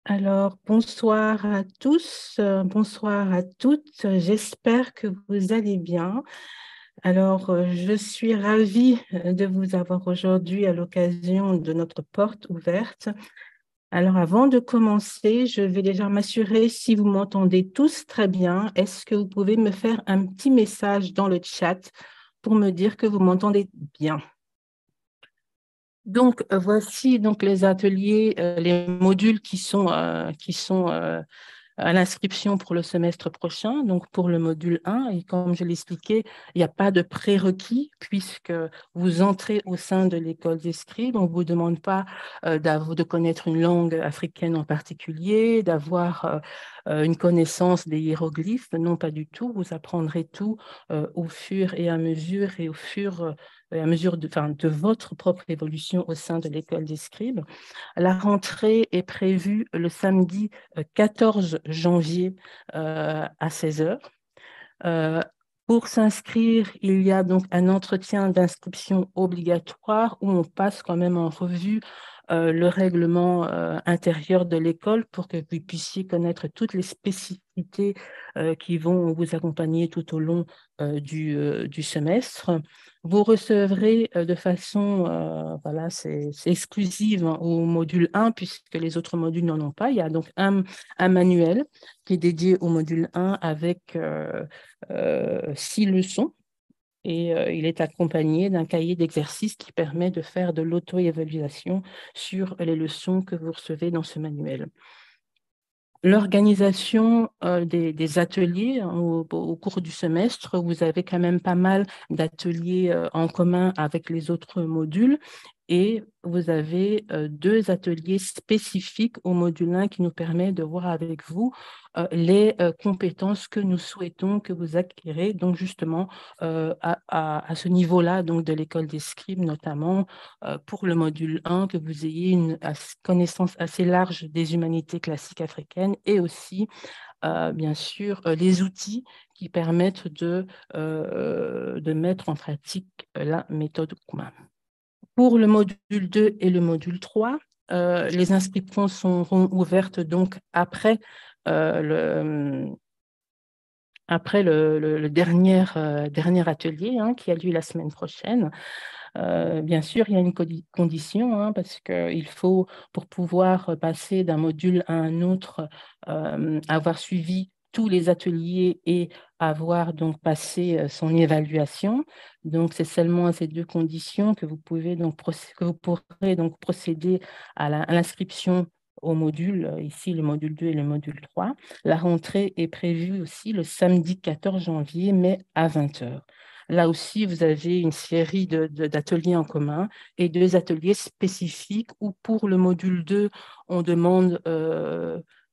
Alors, bonsoir à tous, bonsoir à toutes. J'espère que vous allez bien. Alors, je suis ravie de vous avoir aujourd'hui à l'occasion de notre porte ouverte. Alors, avant de commencer, je vais déjà m'assurer si vous m'entendez tous très bien. Est-ce que vous pouvez me faire un petit message dans le chat pour me dire que vous m'entendez bien? Donc, voici donc les ateliers, les modules qui sont à l'inscription pour le semestre prochain, donc pour le module 1. Et comme je l'expliquais, il n'y a pas de prérequis puisque vous entrez au sein de l'école des scribes. On ne vous demande pas de connaître une langue africaine en particulier, d'avoir une connaissance des hiéroglyphes. Non, pas du tout. Vous apprendrez tout au fur et à mesure et à mesure de votre propre évolution au sein de l'école des scribes. La rentrée est prévue le samedi 14 janvier à 16 heures. Pour s'inscrire, il y a donc un entretien d'inscription obligatoire où on passe quand même en revue le règlement intérieur de l'école pour que vous puissiez connaître toutes les spécificités qui vont vous accompagner tout au long du semestre. Vous recevrez de façon, voilà, c'est exclusive au module 1 puisque les autres modules n'en ont pas. Il y a donc un manuel qui est dédié au module 1 avec 6 leçons et il est accompagné d'un cahier d'exercices qui permet de faire de l'auto-évaluation sur les leçons que vous recevez dans ce manuel. L'organisation des ateliers hein, au cours du semestre, vous avez quand même pas mal d'ateliers en commun avec les autres modules et vous avez 2 ateliers spécifiques au module 1 qui nous permet de voir avec vous les compétences que nous souhaitons que vous acquérez, donc justement à ce niveau-là donc de l'école des scribes, notamment pour le module 1, que vous ayez une connaissance assez large des humanités classiques africaines et aussi, bien sûr, les outils qui permettent de mettre en pratique la méthode Kuma. Pour le module 2 et le module 3, les inscriptions seront ouvertes donc euh, après le dernier atelier hein, qui a lieu la semaine prochaine. Bien sûr, il y a une condition, hein, parce qu'il faut, pour pouvoir passer d'un module à un autre, avoir suivi tous les ateliers et avoir donc passé son évaluation. Donc, c'est seulement à ces 2 conditions que vous pouvez donc que vous pourrez donc procéder à l'inscription au module, ici le module 2 et le module 3. La rentrée est prévue aussi le samedi 14 janvier, mais à 20 heures. Là aussi, vous avez une série d'ateliers en commun et 2 ateliers spécifiques où pour le module 2, on demande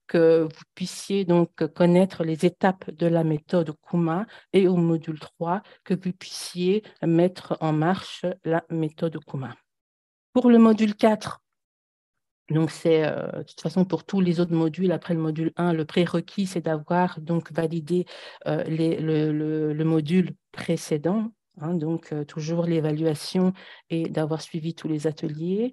que vous puissiez donc connaître les étapes de la méthode Kuma et au module 3, que vous puissiez mettre en marche la méthode Kuma. Pour le module 4, donc, c'est de toute façon pour tous les autres modules, après le module 1, le prérequis, c'est d'avoir donc validé le module précédent, hein, donc toujours l'évaluation et d'avoir suivi tous les ateliers.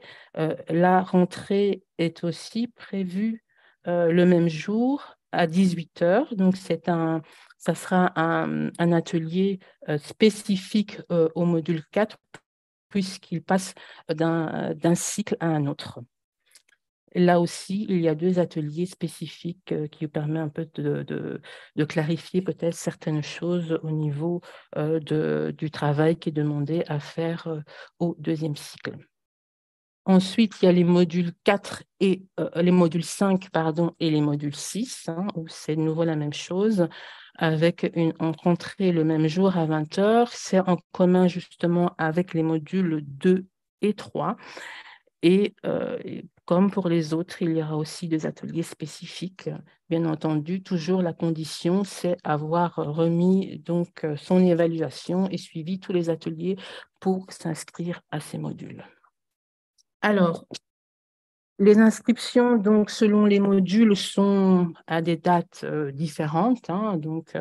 La rentrée est aussi prévue le même jour à 18 heures. Donc, ça sera un atelier spécifique au module 4 puisqu'il passe d'un cycle à un autre. Là aussi, il y a 2 ateliers spécifiques qui vous permettent un peu de clarifier peut-être certaines choses au niveau du travail qui est demandé à faire au deuxième cycle. Ensuite, il y a les modules 4 et les modules 5 pardon, et les modules 6, hein, où c'est de nouveau la même chose, avec une rentrée le même jour à 20 heures. C'est en commun justement avec les modules 2 et 3. Et comme pour les autres, il y aura aussi des ateliers spécifiques. Bien entendu, toujours la condition, c'est avoir remis donc son évaluation et suivi tous les ateliers pour s'inscrire à ces modules. Alors, les inscriptions, donc, selon les modules, sont à des dates différentes. Hein, donc,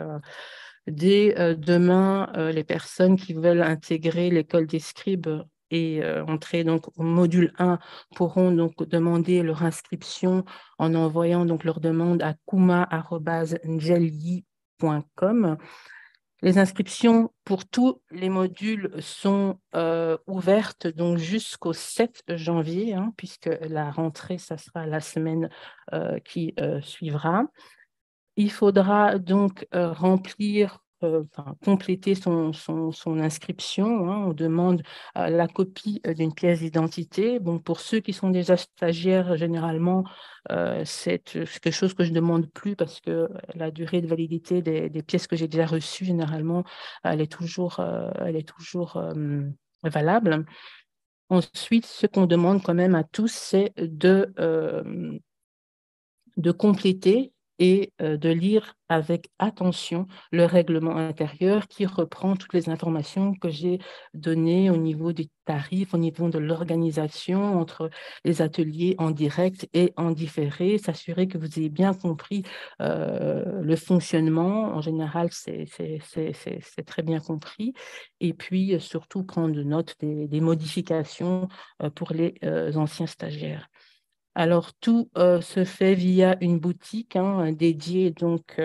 dès demain, les personnes qui veulent intégrer l'école des scribes et entrer donc au module 1 pourront donc demander leur inscription en envoyant donc leur demande à kuma@ngelyi.com. Les inscriptions pour tous les modules sont ouvertes donc jusqu'au 7 janvier, hein, puisque la rentrée, ça sera la semaine qui suivra. Il faudra donc remplir, enfin, compléter son inscription, hein. On demande la copie d'une pièce d'identité. Bon, pour ceux qui sont déjà stagiaires, généralement, c'est quelque chose que je ne demande plus parce que la durée de validité des pièces que j'ai déjà reçues, généralement, elle est toujours valable. Ensuite, ce qu'on demande quand même à tous, c'est de compléter et de lire avec attention le règlement intérieur qui reprend toutes les informations que j'ai données au niveau des tarifs, au niveau de l'organisation entre les ateliers en direct et en différé, s'assurer que vous ayez bien compris le fonctionnement. En général, c'est très bien compris. Et puis, surtout, prendre note des modifications pour les anciens stagiaires. Alors, tout se fait via une boutique, hein, dédiée donc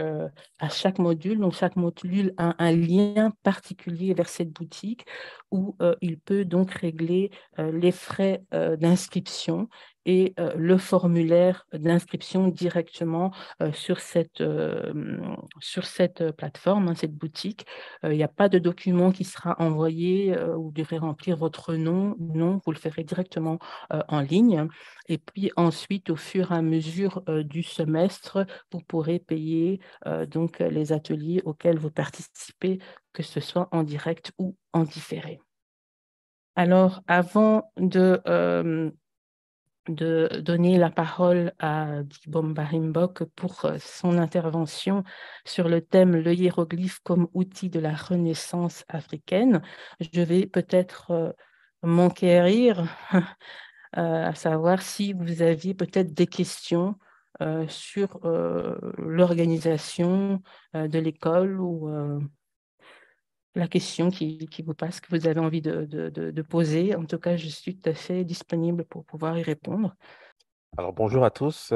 à chaque module. Donc, chaque module a un lien particulier vers cette boutique où il peut donc régler les frais d'inscription et le formulaire d'inscription directement sur cette plateforme, hein, cette boutique. Il n'y a pas de document qui sera envoyé où vous devrez remplir votre nom. Non, vous le ferez directement en ligne. Et puis ensuite, au fur et à mesure du semestre, vous pourrez payer donc les ateliers auxquels vous participez, que ce soit en direct ou en différé. Alors, avant de donner la parole à Dibomba Rimbok pour son intervention sur le thème « Le hiéroglyphe comme outil de la Renaissance africaine », je vais peut-être m'enquérir à savoir si vous aviez peut-être des questions sur l'organisation de l'école ou la question qui vous passe, que vous avez envie de poser. En tout cas, je suis tout à fait disponible pour pouvoir y répondre. Alors bonjour à tous,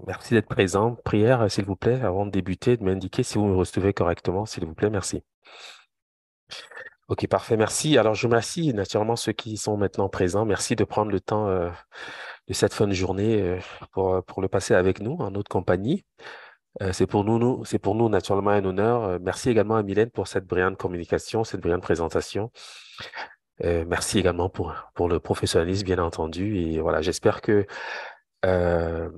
merci d'être présent. Prière, s'il vous plaît, avant de débuter, de m'indiquer si vous me recevez correctement, s'il vous plaît, merci. Ok, parfait, merci. Alors je remercie naturellement ceux qui sont maintenant présents. Merci de prendre le temps de cette fin de journée pour le passer avec nous, en notre compagnie. C'est pour nous naturellement un honneur. Merci également à Mylène pour cette brillante communication, cette brillante présentation. Merci également pour le professionnalisme, bien entendu. Et voilà, j'espère que euh,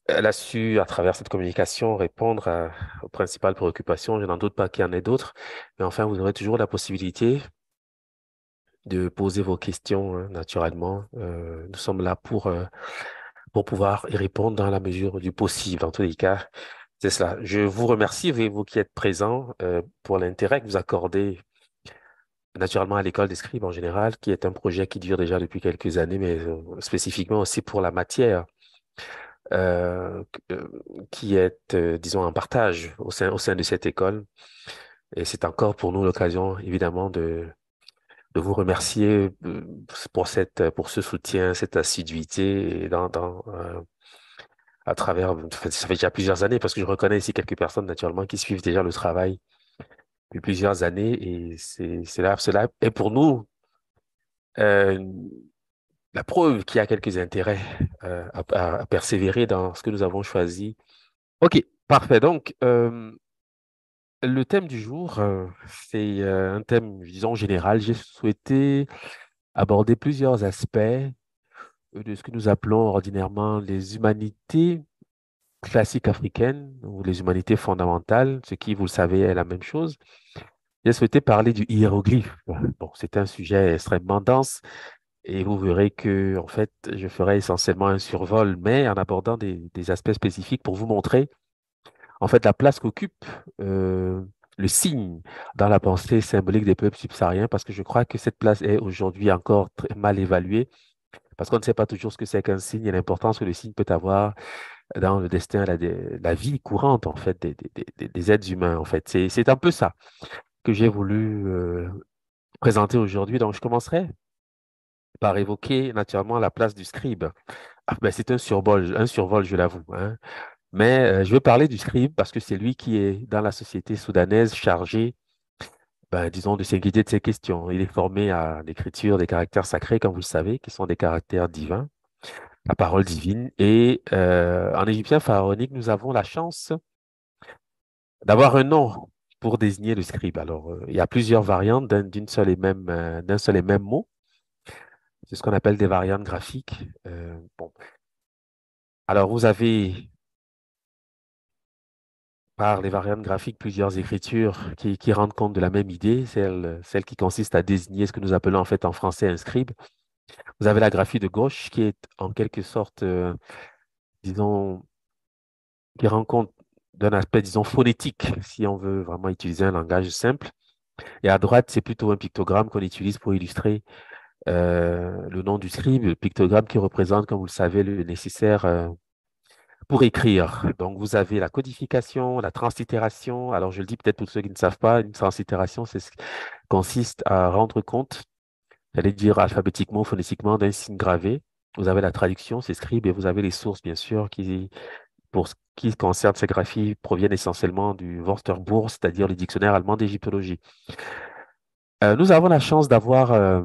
elle a su, à travers cette communication, répondre aux principales préoccupations. Je n'en doute pas qu'il y en ait d'autres. Mais enfin, vous aurez toujours la possibilité de poser vos questions, hein, naturellement. Nous sommes là pour pouvoir y répondre dans la mesure du possible. En tous les cas, c'est cela. Je vous remercie, vous qui êtes présents, pour l'intérêt que vous accordez naturellement à l'école des scribes en général, qui est un projet qui dure déjà depuis quelques années, mais spécifiquement aussi pour la matière. euh, euh, qui est, disons, un partage au sein de cette école. Et c'est encore pour nous l'occasion, évidemment, de vous remercier pour ce soutien, cette assiduité et à travers, enfin, ça fait déjà plusieurs années, parce que je reconnais ici quelques personnes, naturellement, qui suivent déjà le travail depuis plusieurs années. Et cela est pour nous euh, la preuve qu'il y a quelques intérêts à persévérer dans ce que nous avons choisi. OK, parfait. Donc, le thème du jour, c'est un thème, disons, général. J'ai souhaité aborder plusieurs aspects de ce que nous appelons ordinairement les humanités classiques africaines ou les humanités fondamentales, ce qui, vous le savez, est la même chose. J'ai souhaité parler du hiéroglyphe. Bon, c'est un sujet extrêmement dense et vous verrez que, en fait, je ferai essentiellement un survol, mais en abordant des aspects spécifiques pour vous montrer en fait, la place qu'occupe le signe dans la pensée symbolique des peuples subsahariens, parce que je crois que cette place est aujourd'hui encore très mal évaluée, parce qu'on ne sait pas toujours ce que c'est qu'un signe et l'importance que le signe peut avoir dans le destin, la vie courante, en fait, des êtres humains, en fait. C'est un peu ça que j'ai voulu présenter aujourd'hui. Donc, je commencerai par évoquer naturellement la place du scribe. Ah, ben, c'est un survol, je l'avoue, hein. Mais je veux parler du scribe parce que c'est lui qui est dans la société soudanaise chargé, ben, disons, de s'inquiéter de ces questions. Il est formé à l'écriture des caractères sacrés, comme vous le savez, qui sont des caractères divins, la parole divine. Et en égyptien pharaonique, nous avons la chance d'avoir un nom pour désigner le scribe. Alors, il y a plusieurs variantes d'un seul et même mot. C'est ce qu'on appelle des variantes graphiques. Bon. Alors, vous avez par les variantes graphiques plusieurs écritures qui rendent compte de la même idée, celle qui consiste à désigner ce que nous appelons en fait en français un scribe. Vous avez la graphie de gauche qui est en quelque sorte, disons, qui rend compte d'un aspect, disons, phonétique, si on veut vraiment utiliser un langage simple. Et à droite, c'est plutôt un pictogramme qu'on utilise pour illustrer le nom du scribe, le pictogramme qui représente, comme vous le savez, le nécessaire pour écrire. Donc, vous avez la codification, la translittération. Alors, je le dis peut-être pour ceux qui ne savent pas, une translittération, c'est ce qui consiste à rendre compte, j'allais dire alphabétiquement, phonétiquement, d'un signe gravé. Vous avez la traduction, c'est scribe, et vous avez les sources, bien sûr, qui, pour ce qui concerne ces graphies, proviennent essentiellement du Wörterbuch, c'est-à-dire le dictionnaire allemand d'égyptologie. Nous avons la chance d'avoir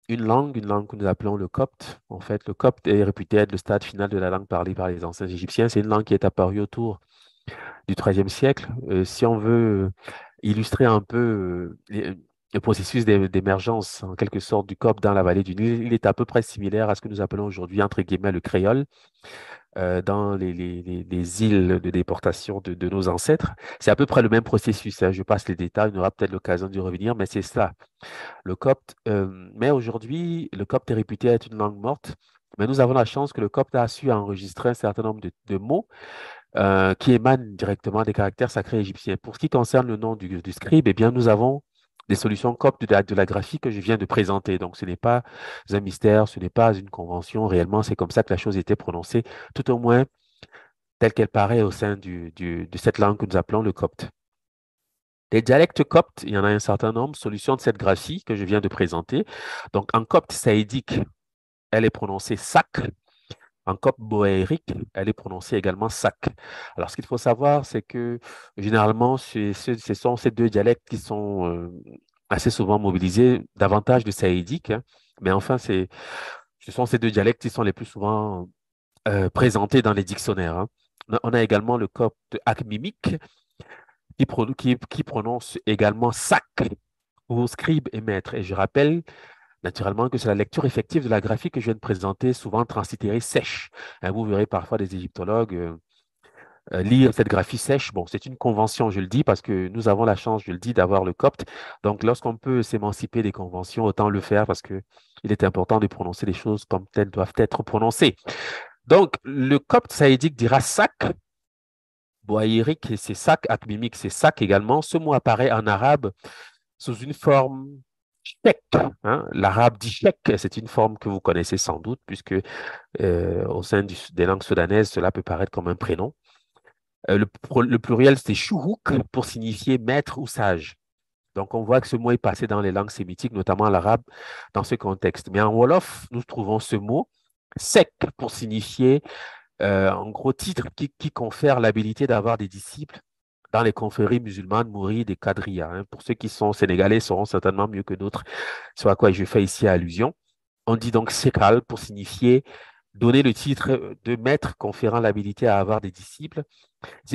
une langue que nous appelons le copte. En fait, le copte est réputé être le stade final de la langue parlée par les anciens Égyptiens. C'est une langue qui est apparue autour du XIIIe siècle. Si on veut illustrer un peu le processus d'émergence, en quelque sorte, du copte dans la vallée du Nil, il est à peu près similaire à ce que nous appelons aujourd'hui, entre guillemets, le créole dans les îles de déportation de nos ancêtres. C'est à peu près le même processus, hein. Je passe les détails, on aura peut-être l'occasion d'y revenir, mais c'est ça, le copte. Mais aujourd'hui, le copte est réputé être une langue morte. Mais nous avons la chance que le copte a su enregistrer un certain nombre de mots qui émanent directement des caractères sacrés égyptiens. Pour ce qui concerne le nom du scribe, eh bien, nous avons des solutions coptes de la graphie que je viens de présenter. Donc, ce n'est pas un mystère, ce n'est pas une convention. Réellement, c'est comme ça que la chose était prononcée, tout au moins telle qu'elle paraît au sein de cette langue que nous appelons le copte. Les dialectes coptes, il y en a un certain nombre, solution de cette graphie que je viens de présenter. Donc, en copte saïdique, elle est prononcée sac. En copte boérique, elle est prononcée également sac. Alors, ce qu'il faut savoir, c'est que généralement, ce sont ces deux dialectes qui sont assez souvent mobilisés, davantage de saïdique, hein. Mais enfin, ce sont ces deux dialectes qui sont les plus souvent présentés dans les dictionnaires, hein. On a également le copte acmimique qui prononce également sac pour scribe et maître. Et je rappelle naturellement que c'est la lecture effective de la graphie que je viens de présenter, souvent translittérée sèche. Hein, vous verrez parfois des égyptologues lire cette graphie sèche. Bon, c'est une convention, je le dis, parce que nous avons la chance, je le dis, d'avoir le copte. Donc, lorsqu'on peut s'émanciper des conventions, autant le faire parce que il est important de prononcer les choses comme telles doivent être prononcées. Donc, le copte saïdique dira sac. Boaïrique, c'est sac. Akmimique, c'est sac également. Ce mot apparaît en arabe sous une forme tchèque, hein. L'arabe dit tchèque, c'est une forme que vous connaissez sans doute, puisque au sein des langues soudanaises, cela peut paraître comme un prénom. Le pluriel, c'est chouhouk pour signifier maître ou sage. Donc, on voit que ce mot est passé dans les langues sémitiques, notamment l'arabe, dans ce contexte. Mais en Wolof, nous trouvons ce mot sec pour signifier, en gros, titre qui confère l'habilité d'avoir des disciples dans les confréries musulmanes mourides et quadrillas, hein. Pour ceux qui sont sénégalais, sauront certainement mieux que d'autres ce à quoi je fais ici allusion. On dit donc sekal pour signifier donner le titre de maître conférant l'habilité à avoir des disciples.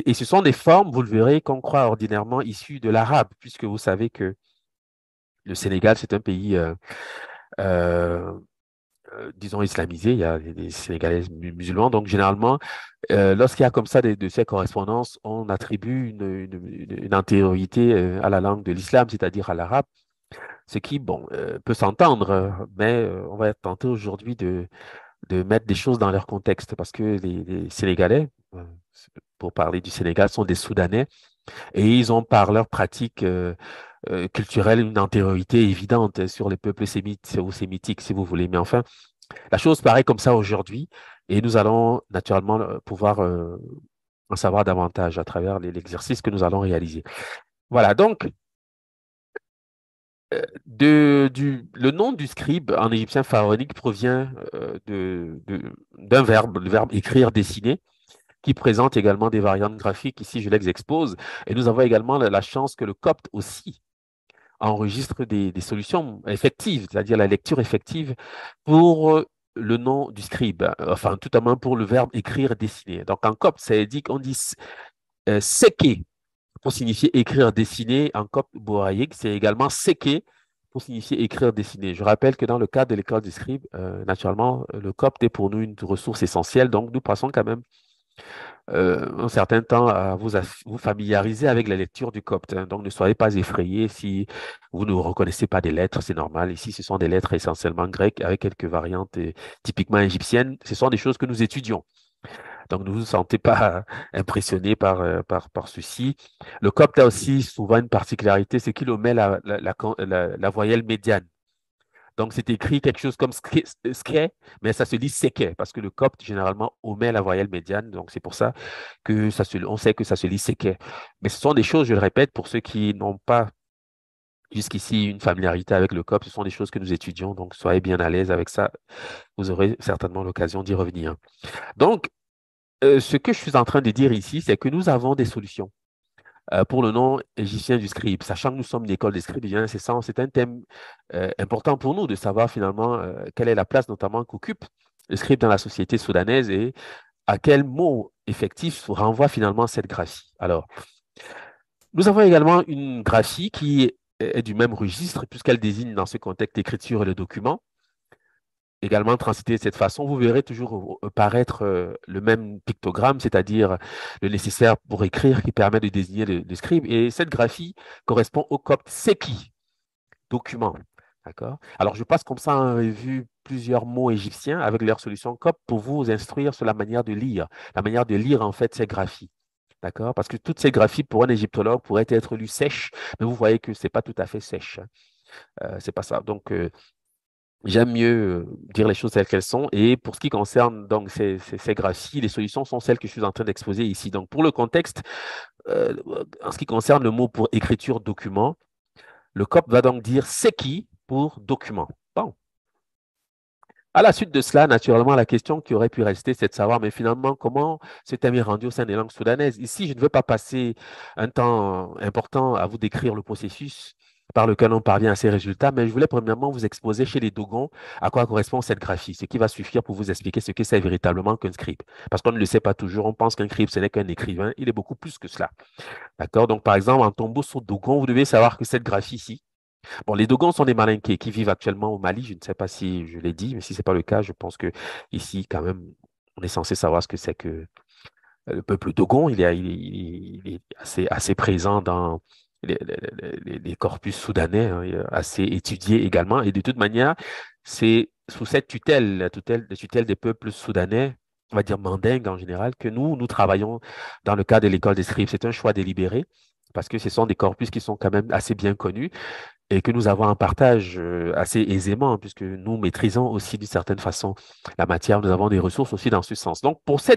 Et ce sont des formes, vous le verrez, qu'on croit ordinairement issues de l'arabe, puisque vous savez que le Sénégal, c'est un pays, euh, disons, islamisé. Il y a des Sénégalais musulmans. Donc, généralement, lorsqu'il y a comme ça de ces correspondances, on attribue une antériorité à la langue de l'islam, c'est-à-dire à l'arabe, ce qui, bon, peut s'entendre, mais on va être tenté aujourd'hui de mettre des choses dans leur contexte, parce que les Sénégalais, pour parler du Sénégal, sont des Soudanais. Et ils ont, par leur pratique culturelle, une antériorité évidente sur les peuples sémites ou sémitiques, si vous voulez. Mais enfin, la chose paraît comme ça aujourd'hui, et nous allons naturellement pouvoir en savoir davantage à travers l'exercice que nous allons réaliser. Voilà, donc, le nom du scribe en égyptien pharaonique provient d'un verbe, le verbe écrire, dessiner, qui présente également des variantes graphiques. Ici, je les expose. Et nous avons également la chance que le copte aussi enregistre des solutions effectives, c'est-à-dire la lecture effective pour le nom du scribe, enfin, tout à moins pour le verbe écrire, dessiner. Donc, en copte, ça dit qu'on dit seke pour signifier écrire, dessiner. En copte boraïque, c'est également seke pour signifier écrire, dessiner. Je rappelle que dans le cadre de l'école du scribe, naturellement, le copte est pour nous une ressource essentielle. Donc, nous passons quand même un certain temps à vous familiariser avec la lecture du copte, hein. Donc, ne soyez pas effrayés si vous ne reconnaissez pas des lettres, c'est normal. Ici, ce sont des lettres essentiellement grecques avec quelques variantes typiquement égyptiennes. Ce sont des choses que nous étudions. Donc, ne vous sentez pas impressionné par ceci. Le copte a aussi souvent une particularité, c'est qu'il omet la voyelle médiane. Donc, c'est écrit quelque chose comme ske, mais ça se lit seke, parce que le copte, généralement, omet la voyelle médiane. Donc, c'est pour ça que on sait que ça se lit seke. Mais ce sont des choses, je le répète, pour ceux qui n'ont pas jusqu'ici une familiarité avec le copte, ce sont des choses que nous étudions. Donc, soyez bien à l'aise avec ça. Vous aurez certainement l'occasion d'y revenir. Donc, ce que je suis en train de dire ici, c'est que nous avons des solutions pour le nom égyptien du scribe, sachant que nous sommes une école des scribiens, c'est un thème important pour nous de savoir finalement quelle est la place notamment qu'occupe le scribe dans la société soudanaise et à quel mot effectif renvoie finalement cette graphie. Alors, nous avons également une graphie qui est du même registre puisqu'elle désigne dans ce contexte l'écriture et le document également transité de cette façon, vous verrez toujours paraître le même pictogramme, c'est-à-dire le nécessaire pour écrire qui permet de désigner le scribe. Et cette graphie correspond au copte seki, document. D'accord? Alors, je passe comme ça en revue plusieurs mots égyptiens avec leur solution copte pour vous instruire sur la manière de lire en fait ces graphies. D'accord? Parce que toutes ces graphies, pour un égyptologue, pourraient être lues sèches, mais vous voyez que c'est pas tout à fait sèche, hein. C'est pas ça. Donc, j'aime mieux dire les choses telles qu'elles sont. Et pour ce qui concerne donc ces graphies, les solutions sont celles que je suis en train d'exposer ici. Donc pour le contexte, euh, en ce qui concerne le mot pour écriture document, le COP va donc dire c'est qui pour document. Bon. À la suite de cela, naturellement, la question qui aurait pu rester, c'est de savoir, mais finalement, comment ce thème est rendu au sein des langues soudanaises. Ici, je ne veux pas passer un temps important à vous décrire le processus par lequel on parvient à ces résultats, mais je voulais premièrement vous exposer chez les Dogons à quoi correspond cette graphie, ce qui va suffire pour vous expliquer ce que c'est véritablement qu'un scribe. Parce qu'on ne le sait pas toujours, on pense qu'un scribe, ce n'est qu'un écrivain, il est beaucoup plus que cela. D'accord? Donc, par exemple, en tombeau sur Dogon, vous devez savoir que cette graphie-ci, bon, les Dogons sont des Malinké qui vivent actuellement au Mali. Je ne sais pas si je l'ai dit, mais si ce n'est pas le cas, je pense que ici, quand même, on est censé savoir ce que c'est que le peuple Dogon. Il est assez présent dans les corpus soudanais, hein, assez étudié également. Et de toute manière, c'est sous cette tutelle, la tutelle des peuples soudanais, on va dire mandingues en général, que nous travaillons dans le cadre de l'école des scribes. C'est un choix délibéré parce que ce sont des corpus qui sont quand même assez bien connus et que nous avons en partage assez aisément, puisque nous maîtrisons aussi d'une certaine façon la matière, nous avons des ressources aussi dans ce sens. Donc, pour ce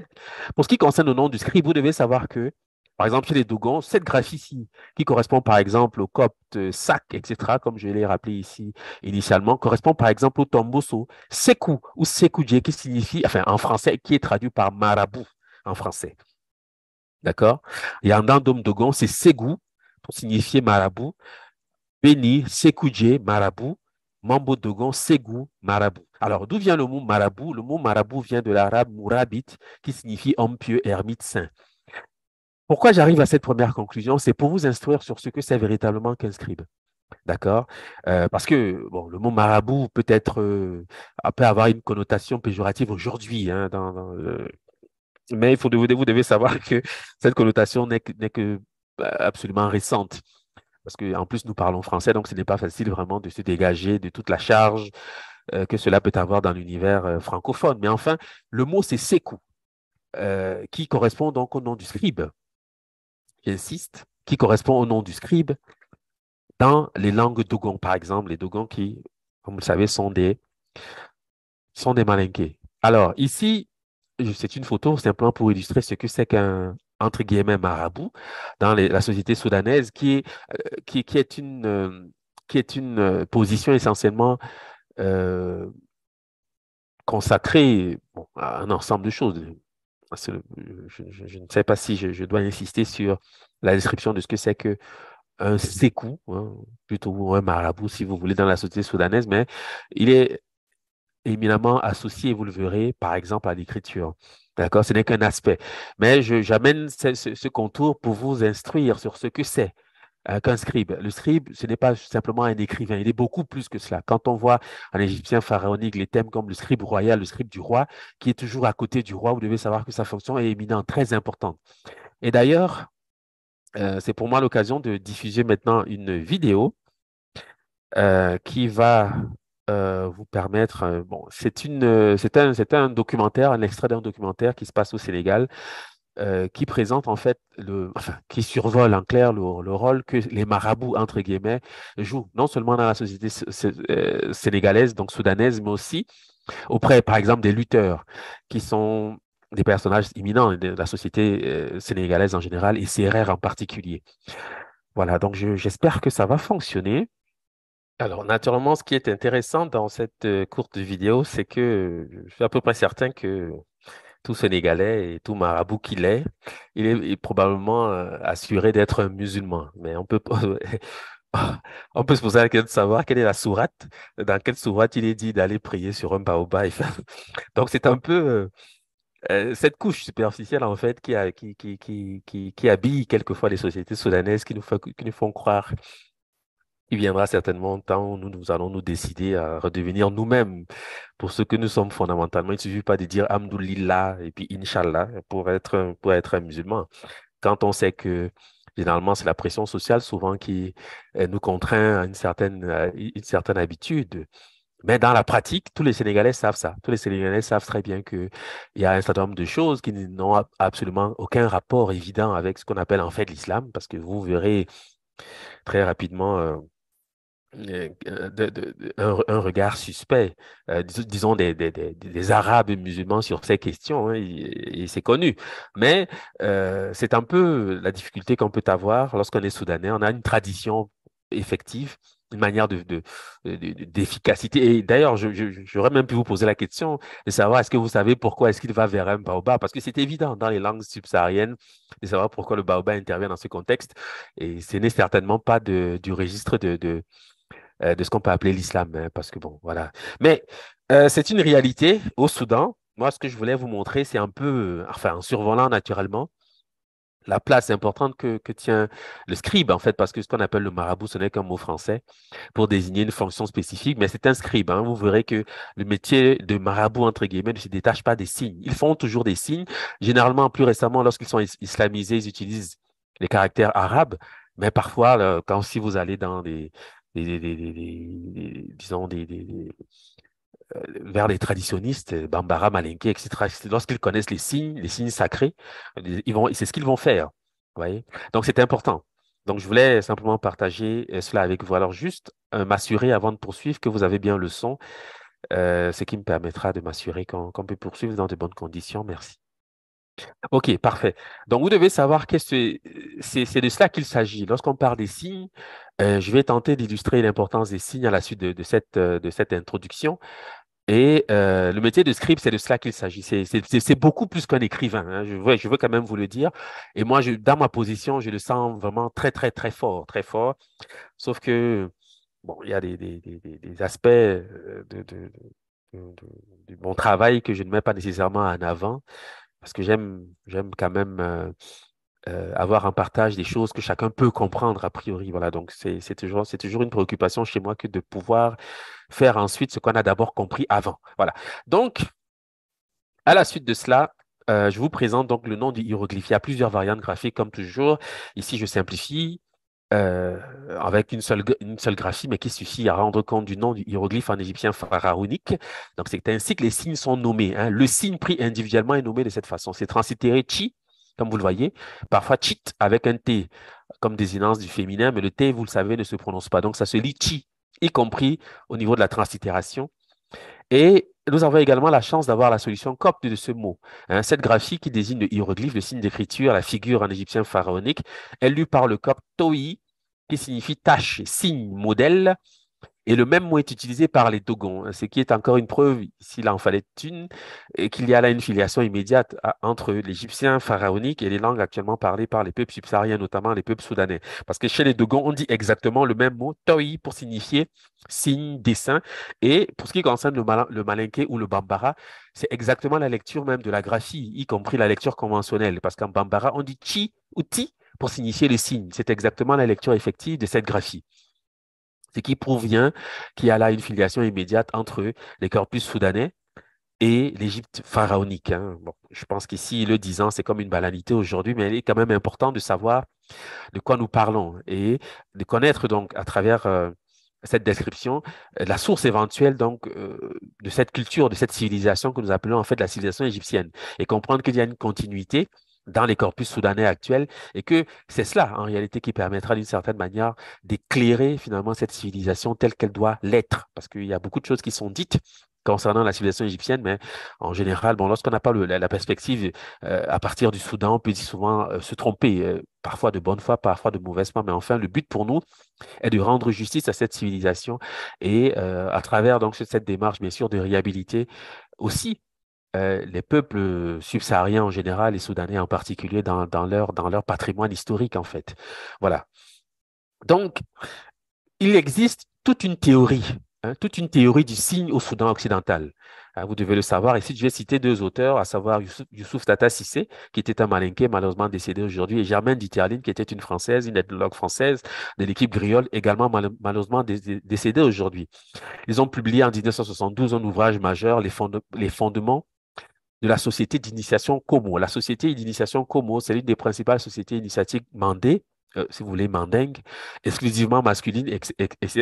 qui concerne le nom du scribe, vous devez savoir que, par exemple, chez les Dogons, cette graphie-ci, qui correspond par exemple au copte, sac, etc., comme je l'ai rappelé ici initialement, correspond par exemple au tomboso, sekou ou sekoudje, qui signifie, enfin en français, qui est traduit par marabout en français. D'accord? Et en dom Dogon, c'est segou pour signifier marabout. Béni, Sekudje, marabout, Mambo Dogon, Ségou, marabout. Alors, d'où vient le mot marabout? Le mot marabout vient de l'arabe mourabit, qui signifie homme pieux, ermite saint. Pourquoi j'arrive à cette première conclusion? C'est pour vous instruire sur ce que c'est véritablement qu'un scribe. D'accord? Parce que bon, le mot marabout peut être, peut avoir une connotation péjorative aujourd'hui, hein, mais vous devez savoir que cette connotation n'est que absolument récente. Parce qu'en plus, nous parlons français, donc ce n'est pas facile vraiment de se dégager de toute la charge que cela peut avoir dans l'univers francophone. Mais enfin, le mot, c'est sekou, qui correspond donc au nom du scribe. J'insiste, qui correspond au nom du scribe dans les langues Dogon, par exemple, les Dogons qui, comme vous le savez, sont des Malinké. Alors, ici, c'est une photo simplement pour illustrer ce que c'est qu'un, entre guillemets, marabout dans la société soudanaise qui est qui est une position essentiellement euh, consacrée bon, à un ensemble de choses. Je ne sais pas si je dois insister sur la description de ce que c'est que un sékou, hein, plutôt un marabout, si vous voulez, dans la société soudanaise, mais il est éminemment associé, vous le verrez, par exemple, à l'écriture. D'accord? Ce n'est qu'un aspect. Mais j'amène ce contour pour vous instruire sur ce que c'est qu'un scribe. Le scribe, ce n'est pas simplement un écrivain, il est beaucoup plus que cela. Quand on voit en égyptien pharaonique les thèmes comme le scribe royal, le scribe du roi, qui est toujours à côté du roi, vous devez savoir que sa fonction est éminente, très importante. Et d'ailleurs, c'est pour moi l'occasion de diffuser maintenant une vidéo qui va vous permettre, bon, c'est un documentaire, un extrait d'un documentaire qui se passe au Sénégal, qui présente en fait enfin, qui survole en clair le rôle que les marabouts entre guillemets jouent, non seulement dans la société sénégalaise, donc soudanaise, mais aussi auprès, par exemple, des lutteurs qui sont des personnages imminents de la société sénégalaise en général et CRR en particulier. Voilà, donc j'espère que ça va fonctionner. Alors, naturellement, ce qui est intéressant dans cette courte vidéo, c'est que je suis à peu près certain que tout Sénégalais et tout marabout il est probablement assuré d'être un musulman. Mais on peut, on peut se poser la question de savoir quelle est la sourate, dans quelle sourate il est dit d'aller prier sur un baobab. Donc, c'est un peu cette couche superficielle, en fait, qui habille quelquefois les sociétés soudanaises, qui nous font croire. Il viendra certainement un temps où nous allons nous décider à redevenir nous-mêmes pour ce que nous sommes fondamentalement. Il ne suffit pas de dire Alhamdoulilah et puis Inch'Allah pour être un musulman. Quand on sait que généralement c'est la pression sociale souvent qui nous contraint à une certaine habitude. Mais dans la pratique, tous les Sénégalais savent ça. Tous les Sénégalais savent très bien qu'il y a un certain nombre de choses qui n'ont absolument aucun rapport évident avec ce qu'on appelle en fait l'islam, parce que vous verrez très rapidement un regard suspect, disons des Arabes musulmans sur ces questions, hein, et c'est connu. Mais c'est un peu la difficulté qu'on peut avoir lorsqu'on est soudanais. On a une tradition effective, une manière d'efficacité. Et d'ailleurs, j'aurais même pu vous poser la question de savoir est-ce que vous savez pourquoi est-ce qu'il va vers un baobab? Parce que c'est évident dans les langues subsahariennes de savoir pourquoi le baobab intervient dans ce contexte. Et ce n'est certainement pas du registre de ce qu'on peut appeler l'islam, hein, parce que bon, voilà. Mais c'est une réalité au Soudan. Moi, ce que je voulais vous montrer, c'est un peu, enfin, en survolant naturellement, la place importante que tient le scribe, en fait, parce que ce qu'on appelle le marabout, ce n'est qu'un mot français pour désigner une fonction spécifique, mais c'est un scribe, hein. Vous verrez que le métier de marabout, entre guillemets, ne se détache pas des signes. Ils font toujours des signes. Généralement, plus récemment, lorsqu'ils sont islamisés, ils utilisent les caractères arabes, mais parfois, là, quand si vous allez dans disons, vers les traditionnistes, Bambara, Malinké, etc., lorsqu'ils connaissent les signes sacrés, c'est ce qu'ils vont faire. Vous voyez? Donc, c'est important. Donc, je voulais simplement partager cela avec vous. Alors, juste m'assurer avant de poursuivre que vous avez bien le son, ce qui me permettra de m'assurer qu'on peut poursuivre dans de bonnes conditions. Merci. OK, parfait. Donc, vous devez savoir que c'est de cela qu'il s'agit. Lorsqu'on parle des signes, je vais tenter d'illustrer l'importance des signes à la suite de cette introduction. Et le métier de scribe, c'est de cela qu'il s'agit. C'est beaucoup plus qu'un écrivain, hein. Je veux quand même vous le dire. Et moi, dans ma position, je le sens vraiment très, très, très fort, très fort. Sauf que, bon, il y a des aspects de, de mon travail que je ne mets pas nécessairement en avant parce que j'aime quand même avoir un partage des choses que chacun peut comprendre a priori. Voilà, donc c'est toujours une préoccupation chez moi que de pouvoir faire ensuite ce qu'on a d'abord compris avant. Voilà. Donc, à la suite de cela, je vous présente donc le nom du hiéroglyphe. Il y a plusieurs variantes graphiques, comme toujours. Ici, je simplifie euh, avec une seule graphie, mais qui suffit à rendre compte du nom du hiéroglyphe en égyptien pharaonique. Donc, c'est ainsi que les signes sont nommés, hein. Le signe pris individuellement est nommé de cette façon. C'est translitéré chi, comme vous le voyez. Parfois, chit avec un T, comme désinence du féminin, mais le T, vous le savez, ne se prononce pas. Donc, ça se lit chi, y compris au niveau de la translittération. Et nous avons également la chance d'avoir la solution copte de ce mot, hein. Cette graphie qui désigne le hiéroglyphe, le signe d'écriture, la figure en égyptien pharaonique, est lue par le copte Toi, qui signifie tâche, signe, modèle. Et le même mot est utilisé par les Dogons, hein, ce qui est encore une preuve, s'il en fallait une, et qu'il y a là une filiation immédiate entre l'Égyptien pharaonique et les langues actuellement parlées par les peuples subsahariens, notamment les peuples soudanais. Parce que chez les Dogons, on dit exactement le même mot, toi pour signifier signe, dessin. Et pour ce qui concerne le malinké ou le bambara, c'est exactement la lecture même de la graphie, y compris la lecture conventionnelle. Parce qu'en bambara, on dit chi ou ti pour signifier le signe. C'est exactement la lecture effective de cette graphie. Ce qui prouve bien qu'il y a là une filiation immédiate entre les corpus soudanais et l'Égypte pharaonique, hein. Bon, je pense qu'ici, le disant, c'est comme une banalité aujourd'hui, mais il est quand même important de savoir de quoi nous parlons et de connaître donc à travers cette description la source éventuelle donc de cette culture, de cette civilisation que nous appelons en fait la civilisation égyptienne et comprendre qu'il y a une continuité dans les corpus soudanais actuels et que c'est cela en réalité qui permettra d'une certaine manière d'éclairer finalement cette civilisation telle qu'elle doit l'être parce qu'il y a beaucoup de choses qui sont dites concernant la civilisation égyptienne, mais en général, bon, lorsqu'on n'a pas la perspective à partir du Soudan, on peut dire souvent se tromper, parfois de bonne foi, parfois de mauvaise foi, mais enfin, le but pour nous est de rendre justice à cette civilisation et à travers donc cette démarche, bien sûr, de réhabiliter aussi les peuples subsahariens en général, les Soudanais en particulier, dans leur patrimoine historique, en fait. Voilà. Donc, il existe toute une théorie du signe au Soudan occidental. Vous devez le savoir. Ici, je vais citer deux auteurs, à savoir Youssouf Tata Cissé, qui était un Malinké, malheureusement décédé aujourd'hui, et Germaine Diterline, qui était une Française, une ethnologue française de l'équipe Griole, également malheureusement décédée aujourd'hui. Ils ont publié en 1972 un ouvrage majeur, Les fondements de la société d'initiation Como. La société d'initiation Como, c'est l'une des principales sociétés initiatiques mandées, si vous voulez, mandingue, exclusivement masculine et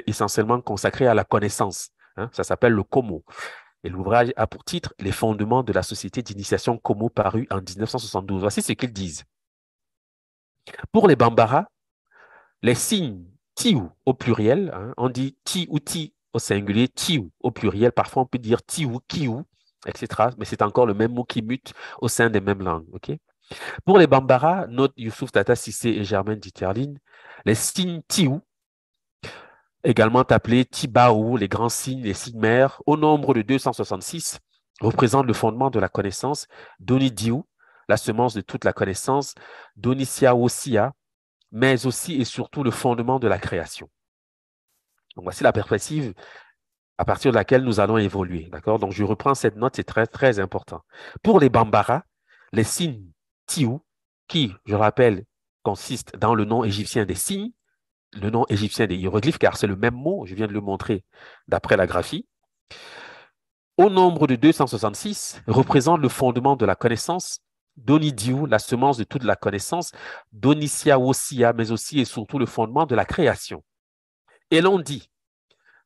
essentiellement consacrée à la connaissance, hein. Ça s'appelle le Como. Et l'ouvrage a pour titre Les fondements de la société d'initiation Como, paru en 1972. Voici ce qu'ils disent. Pour les Bambara, les signes Tiou au pluriel, hein, on dit Ti ou Ti au singulier, Tiou au pluriel, parfois on peut dire Tiou, Kiou, etc. Mais c'est encore le même mot qui mute au sein des mêmes langues. Okay? Pour les Bambara, note Youssouf Tata Sissé et Germaine Diterline, les signes Tiou, également appelés Tibaou, les grands signes, les signes mères, au nombre de 266, représentent le fondement de la connaissance, Doni Diou, la semence de toute la connaissance, Donicia Osia, mais aussi et surtout le fondement de la création. Donc, voici la perspective à partir de laquelle nous allons évoluer. D'accord? Donc, je reprends cette note, c'est très, très important. Pour les Bambara, les signes Tiou, qui, je rappelle, consistent dans le nom égyptien des signes, le nom égyptien des hiéroglyphes, car c'est le même mot, je viens de le montrer d'après la graphie, au nombre de 266, représente le fondement de la connaissance, Donidiou, la semence de toute la connaissance, Donicia Wosia, mais aussi et surtout le fondement de la création. Et l'on dit,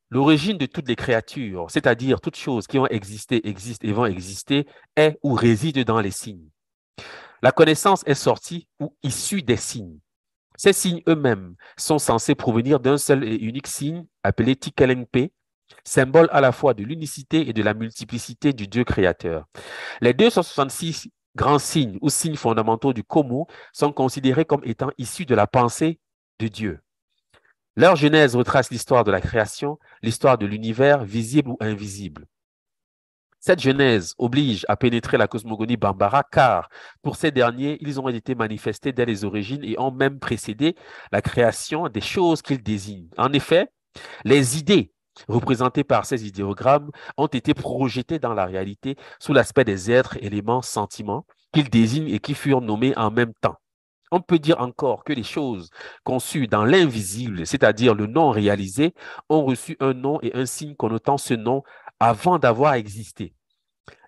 l'origine de toutes les créatures, c'est-à-dire toutes choses qui ont existé, existent et vont exister, est ou réside dans les signes. La connaissance est sortie ou issue des signes. Ces signes eux-mêmes sont censés provenir d'un seul et unique signe appelé Tikelenpe, symbole à la fois de l'unicité et de la multiplicité du Dieu créateur. Les 266 grands signes ou signes fondamentaux du Komo sont considérés comme étant issus de la pensée de Dieu. Leur genèse retrace l'histoire de la création, l'histoire de l'univers, visible ou invisible. Cette genèse oblige à pénétrer la cosmogonie bambara car, pour ces derniers, ils ont été manifestés dès les origines et ont même précédé la création des choses qu'ils désignent. En effet, les idées représentées par ces idéogrammes ont été projetées dans la réalité sous l'aspect des êtres, éléments, sentiments qu'ils désignent et qui furent nommés en même temps. On peut dire encore que les choses conçues dans l'invisible, c'est-à-dire le non réalisé, ont reçu un nom et un signe connotant ce nom avant d'avoir existé.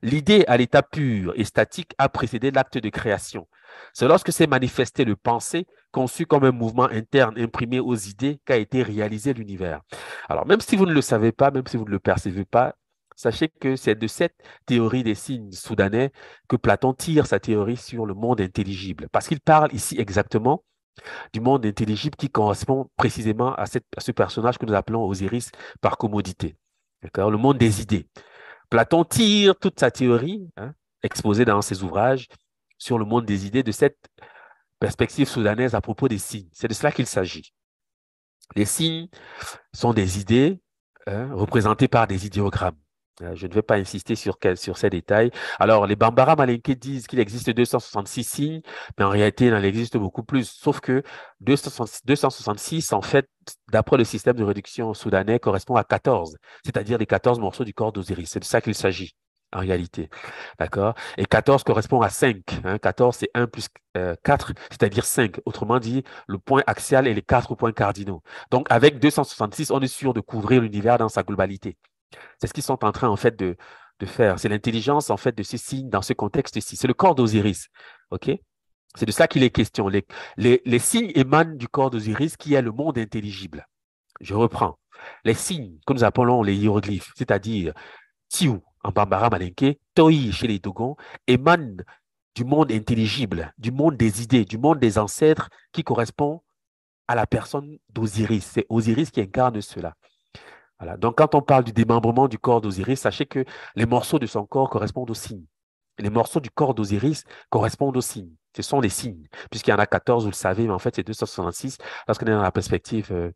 L'idée à l'état pur et statique a précédé l'acte de création. C'est lorsque s'est manifesté le pensée, conçu comme un mouvement interne imprimé aux idées, qu'a été réalisé l'univers. Alors, même si vous ne le savez pas, même si vous ne le percevez pas, sachez que c'est de cette théorie des signes soudanais que Platon tire sa théorie sur le monde intelligible. Parce qu'il parle ici exactement du monde intelligible qui correspond précisément à ce personnage que nous appelons Osiris par commodité. D'accord? Le monde des idées. Platon tire toute sa théorie, hein, exposée dans ses ouvrages, sur le monde des idées de cette perspective soudanaise à propos des signes. C'est de cela qu'il s'agit. Les signes sont des idées représentées par des idéogrammes. Je ne vais pas insister sur ces détails. Alors, les Bambara Malinké disent qu'il existe 266 signes, mais en réalité, il en existe beaucoup plus. Sauf que 266, en fait, d'après le système de réduction soudanais, correspond à 14, c'est-à-dire les 14 morceaux du corps d'Osiris. C'est de ça qu'il s'agit, en réalité. D'accord? Et 14 correspond à 5. 14, c'est 1 plus 4, c'est-à-dire 5. Autrement dit, le point axial et les 4 points cardinaux. Donc, avec 266, on est sûr de couvrir l'univers dans sa globalité. C'est ce qu'ils sont en train, en fait, de faire. C'est l'intelligence, en fait, de ces signes dans ce contexte-ci. C'est le corps d'Osiris. OK? C'est de ça qu'il est question. Les signes émanent du corps d'Osiris qui est le monde intelligible. Je reprends. Les signes que nous appelons les hiéroglyphes, c'est-à-dire Tiou en Bambara Malinké, Toi chez les Dogons, émanent du monde intelligible, du monde des idées, du monde des ancêtres qui correspond à la personne d'Osiris. C'est Osiris qui incarne cela. Voilà. Donc, quand on parle du démembrement du corps d'Osiris, sachez que les morceaux de son corps correspondent aux signes. Les morceaux du corps d'Osiris correspondent aux signes. Ce sont les signes. Puisqu'il y en a 14, vous le savez, mais en fait, c'est 266. Lorsqu'on est dans la perspective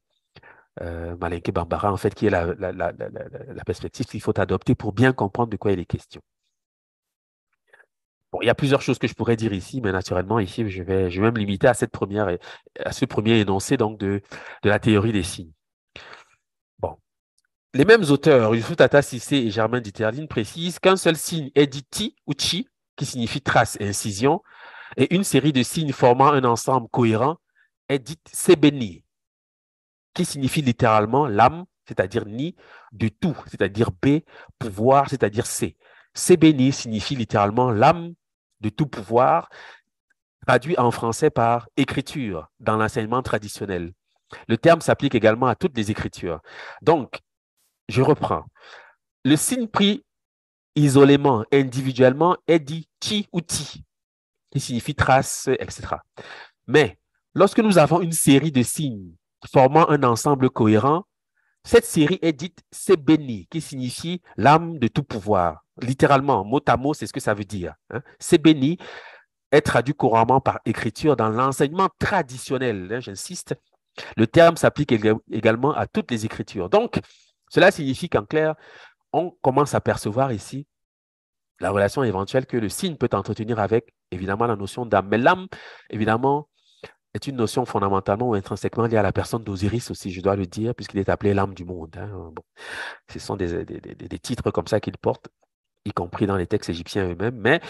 Malinké Bambara, en fait, qui est la perspective qu'il faut adopter pour bien comprendre de quoi il est question. Bon, il y a plusieurs choses que je pourrais dire ici, mais naturellement, ici, je vais me limiter à à ce premier énoncé donc de la théorie des signes. Bon. Les mêmes auteurs, Youssouf Tata Sissé et Germain Diterline, précisent qu'un seul signe est dit ti ou chi, qui signifie trace et incision, et une série de signes formant un ensemble cohérent est dite sebeni, qui signifie littéralement l'âme, c'est-à-dire ni, de tout, c'est-à-dire B, pouvoir, c'est-à-dire C. Sebeni signifie littéralement l'âme de tout pouvoir, traduit en français par écriture dans l'enseignement traditionnel. Le terme s'applique également à toutes les écritures. Donc, je reprends. Le signe pris isolément, individuellement, est dit chi ou ti, qui signifie trace, etc. Mais lorsque nous avons une série de signes formant un ensemble cohérent, cette série est dite sebeni, qui signifie l'âme de tout pouvoir. Littéralement, mot à mot, c'est ce que ça veut dire. Sebeni est traduit couramment par écriture dans l'enseignement traditionnel. J'insiste, le terme s'applique également à toutes les écritures. Donc, cela signifie qu'en clair, on commence à percevoir ici la relation éventuelle que le signe peut entretenir avec, évidemment, la notion d'âme. Mais l'âme, évidemment, est une notion fondamentalement ou intrinsèquement liée à la personne d'Osiris aussi, je dois le dire, puisqu'il est appelé l'âme du monde. Bon, ce sont des titres comme ça qu'il porte, y compris dans les textes égyptiens eux-mêmes. Mais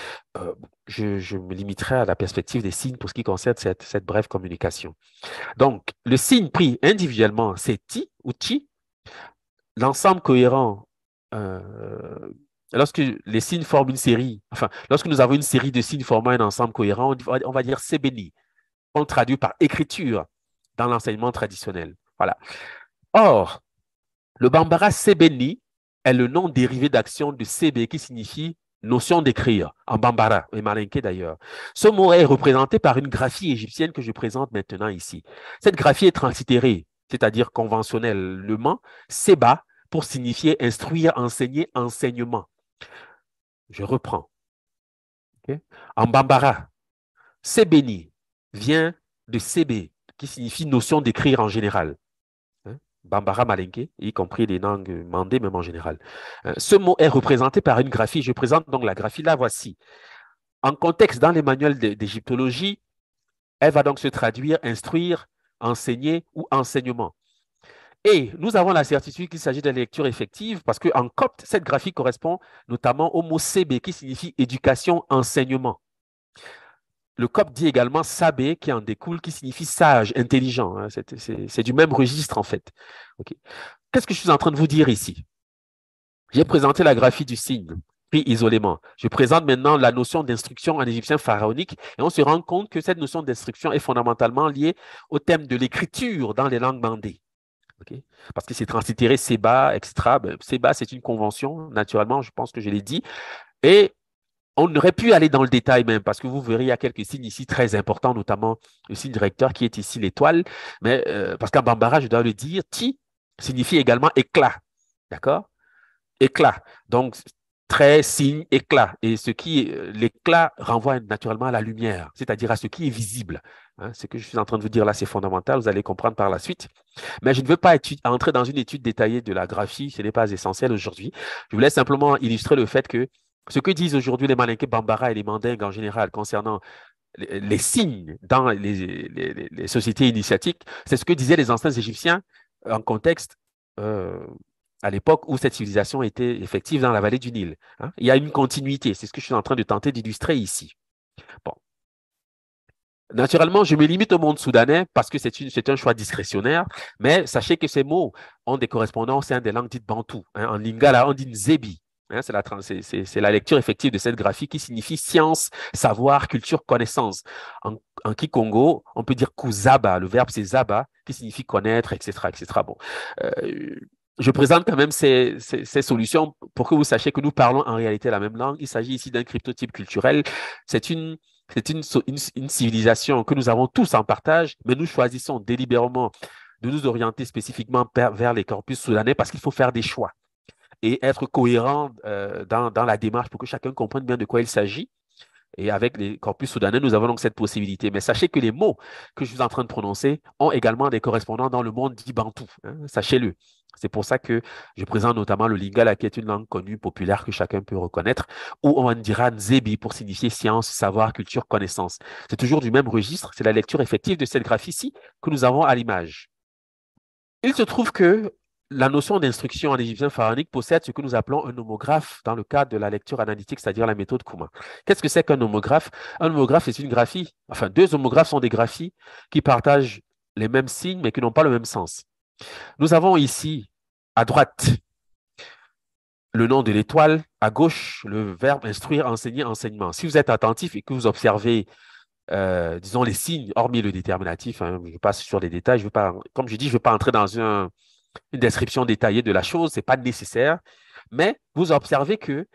je me limiterai à la perspective des signes pour ce qui concerne cette brève communication. Donc, le signe pris individuellement, c'est ti ou chi. L'ensemble cohérent, lorsque les signes forment une série, enfin, lorsque nous avons une série de signes formant un ensemble cohérent, on va dire c'est béni. On le traduit par écriture dans l'enseignement traditionnel. Voilà. Or, le Bambara Sebeni est le nom dérivé d'action de Sebe qui signifie notion d'écrire, en Bambara, et Malinké d'ailleurs. Ce mot est représenté par une graphie égyptienne que je présente maintenant ici. Cette graphie est translittérée, c'est-à-dire conventionnellement, Seba, pour signifier instruire, enseigner, enseignement. Je reprends. Okay? En Bambara, Sebeni vient de Sebe, qui signifie notion d'écrire en général. Bambara Malinké, y compris les langues mandées même en général. Ce mot est représenté par une graphie. Je présente donc la graphie, la voici. En contexte, dans les manuels d'égyptologie, elle va donc se traduire instruire, enseigner ou enseignement. Et nous avons la certitude qu'il s'agit de lecture effective parce qu'en copte, cette graphie correspond notamment au mot sebe qui signifie éducation, enseignement. Le copte dit également sabé qui en découle, qui signifie sage, intelligent. C'est du même registre en fait. Okay. Qu'est-ce que je suis en train de vous dire ici? J'ai présenté la graphie du signe pris isolément. Je présente maintenant la notion d'instruction en égyptien pharaonique et on se rend compte que cette notion d'instruction est fondamentalement liée au thème de l'écriture dans les langues mandées. Okay. Parce que c'est translittéré Seba, etc. Seba, c'est une convention, naturellement, je pense que je l'ai dit. Et on aurait pu aller dans le détail même, parce que vous verrez, il y a quelques signes ici très importants, notamment le signe directeur qui est ici l'étoile. Mais parce qu'en Bambara, je dois le dire, Ti signifie également éclat. D'accord? Éclat. Donc, très signe, éclat. Et l'éclat renvoie naturellement à la lumière, c'est-à-dire à ce qui est visible. Hein, ce que je suis en train de vous dire là, c'est fondamental, vous allez comprendre par la suite. Mais je ne veux pas entrer dans une étude détaillée de la graphie, ce n'est pas essentiel aujourd'hui. Je voulais simplement illustrer le fait que ce que disent aujourd'hui les Malinké Bambara et les Mandingues en général concernant les signes dans les sociétés initiatiques, c'est ce que disaient les anciens Égyptiens en contexte euh, à l'époque où cette civilisation était effective dans la vallée du Nil. Hein. Il y a une continuité, c'est ce que je suis en train de tenter d'illustrer ici. Bon. Naturellement, je me limite au monde soudanais parce que c'est un choix discrétionnaire, mais sachez que ces mots ont des correspondances au sein des langues dites bantoues. Hein. En lingala, on dit nzebi. Hein, c'est la lecture effective de cette graphie qui signifie science, savoir, culture, connaissance. En Kikongo, on peut dire kuzaba, le verbe c'est zaba, qui signifie connaître, etc., etc. Bon. Euh, je présente quand même ces solutions pour que vous sachiez que nous parlons en réalité la même langue. Il s'agit ici d'un cryptotype culturel. C'est une une civilisation que nous avons tous en partage, mais nous choisissons délibérément de nous orienter spécifiquement vers les corpus soudanais parce qu'il faut faire des choix et être cohérent dans la démarche pour que chacun comprenne bien de quoi il s'agit. Et avec les corpus soudanais, nous avons donc cette possibilité. Mais sachez que les mots que je suis en train de prononcer ont également des correspondants dans le monde dit bantou. Hein, sachez-le. C'est pour ça que je présente notamment le lingala, qui est une langue connue, populaire, que chacun peut reconnaître, ou on dira nzebi pour signifier science, savoir, culture, connaissance. C'est toujours du même registre. C'est la lecture effective de cette graphie-ci que nous avons à l'image. Il se trouve que la notion d'instruction en égyptien pharaonique possède ce que nous appelons un homographe dans le cadre de la lecture analytique, c'est-à-dire la méthode Kuma. Qu'est-ce que c'est qu'un homographe? Un homographe, c'est une graphie. Enfin, deux homographes sont des graphies qui partagent les mêmes signes, mais qui n'ont pas le même sens. Nous avons ici, à droite, le nom de l'étoile, à gauche, le verbe instruire, enseigner, enseignement. Si vous êtes attentif et que vous observez disons, les signes, hormis le déterminatif, hein, je passe sur les détails, je veux pas, comme je dis, je ne veux pas entrer dans une description détaillée de la chose, ce n'est pas nécessaire, mais vous observez que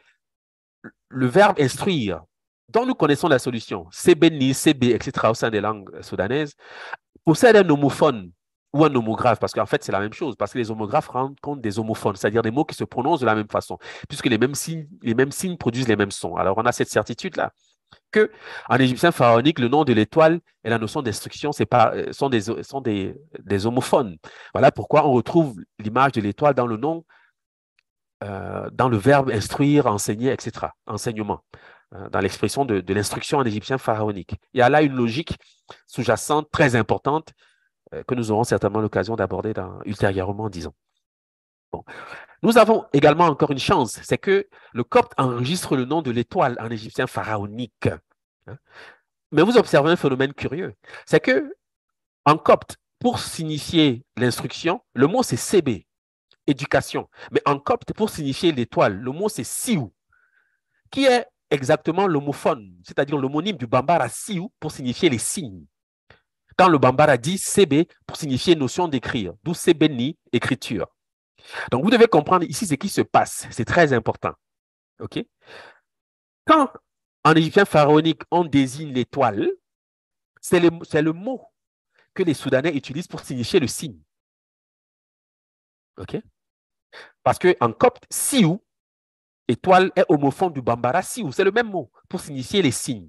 le verbe instruire, dont nous connaissons la solution, CB, CB, etc., au sein des langues soudanaises, possède un homophone ou un homographe, parce qu'en fait, c'est la même chose, parce que les homographes rendent compte des homophones, c'est-à-dire des mots qui se prononcent de la même façon, puisque les mêmes signes produisent les mêmes sons. Alors, on a cette certitude-là que en égyptien pharaonique, le nom de l'étoile et la notion d'instruction sont des homophones. Voilà pourquoi on retrouve l'image de l'étoile dans le nom, dans le verbe instruire, enseigner, etc. Enseignement, dans l'expression de l'instruction en égyptien pharaonique. Il y a là une logique sous-jacente très importante que nous aurons certainement l'occasion d'aborder ultérieurement, disons. Bon. Nous avons également encore une chance, c'est que le copte enregistre le nom de l'étoile en égyptien pharaonique. Hein. Mais vous observez un phénomène curieux, c'est que en copte, pour signifier l'instruction, le mot c'est CB, éducation. Mais en copte, pour signifier l'étoile, le mot c'est Siou, qui est exactement l'homophone, c'est-à-dire l'homonyme du bambara Siou pour signifier les signes. Quand le bambara dit CB pour signifier notion d'écrire, d'où CBNI, écriture. Donc vous devez comprendre ici ce qui se passe, c'est très important. OK? Quand en égyptien pharaonique on désigne l'étoile, c'est le mot que les Soudanais utilisent pour signifier le signe. OK? Parce qu'en copte, siou, étoile, est homophone du bambara siou. C'est le même mot pour signifier les signes.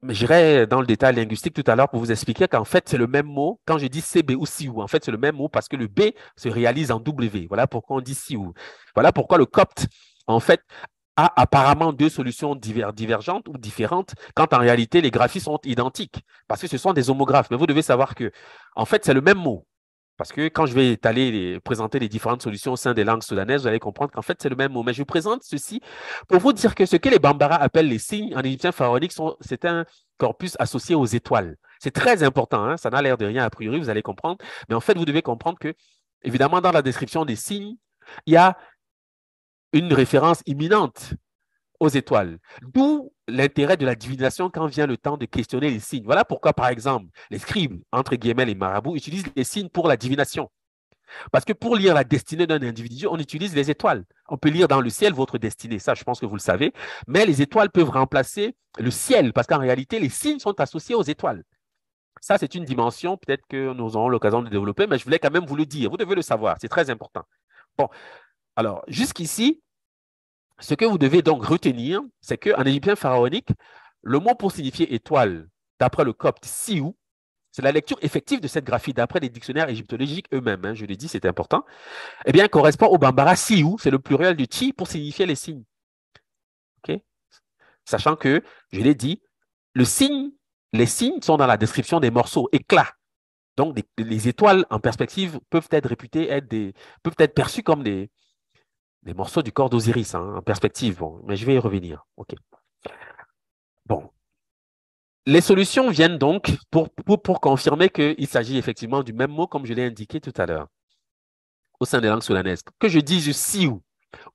Mais j'irai dans le détail linguistique tout à l'heure pour vous expliquer qu'en fait, c'est le même mot. Quand je dis CB ou siou, en fait, c'est le même mot parce que le B se réalise en W. Voilà pourquoi on dit siou. Voilà pourquoi le copte, en fait, a apparemment deux solutions divergentes ou différentes, quand en réalité, les graphies sont identiques, parce que ce sont des homographes. Mais vous devez savoir que, en fait, c'est le même mot. Parce que quand je vais présenter les différentes solutions au sein des langues soudanaises, vous allez comprendre qu'en fait, c'est le même mot. Mais je vous présente ceci pour vous dire que ce que les Bambara appellent les signes en égyptien pharaonique, c'est un corpus associé aux étoiles. C'est très important, hein? Ça n'a l'air de rien a priori, vous allez comprendre. Mais en fait, vous devez comprendre que, évidemment, dans la description des signes, il y a une référence imminente aux étoiles. D'où l'intérêt de la divination quand vient le temps de questionner les signes. Voilà pourquoi, par exemple, les scribes, entre guillemets, les marabouts, utilisent les signes pour la divination. Parce que pour lire la destinée d'un individu, on utilise les étoiles. On peut lire dans le ciel votre destinée, ça je pense que vous le savez, mais les étoiles peuvent remplacer le ciel, parce qu'en réalité, les signes sont associés aux étoiles. Ça, c'est une dimension, peut-être que nous aurons l'occasion de développer, mais je voulais quand même vous le dire. Vous devez le savoir, c'est très important. Bon, alors, jusqu'ici, Ce que vous devez donc retenir, c'est qu'en égyptien pharaonique, le mot pour signifier étoile, d'après le copte Siou, c'est la lecture effective de cette graphie d'après les dictionnaires égyptologiques eux-mêmes, hein, je l'ai dit, c'est important, eh bien, correspond au bambara Siou, c'est le pluriel du Ti pour signifier les signes. Okay? Sachant que, je l'ai dit, le signe, les signes sont dans la description des morceaux, éclats. Donc, les étoiles en perspective peuvent être réputées peuvent être perçues comme des morceaux du corps d'Osiris, hein, en perspective. Bon, mais je vais y revenir. OK. Bon. Les solutions viennent donc pour confirmer qu'il s'agit effectivement du même mot, comme je l'ai indiqué tout à l'heure, au sein des langues solanaises. Que je dise siou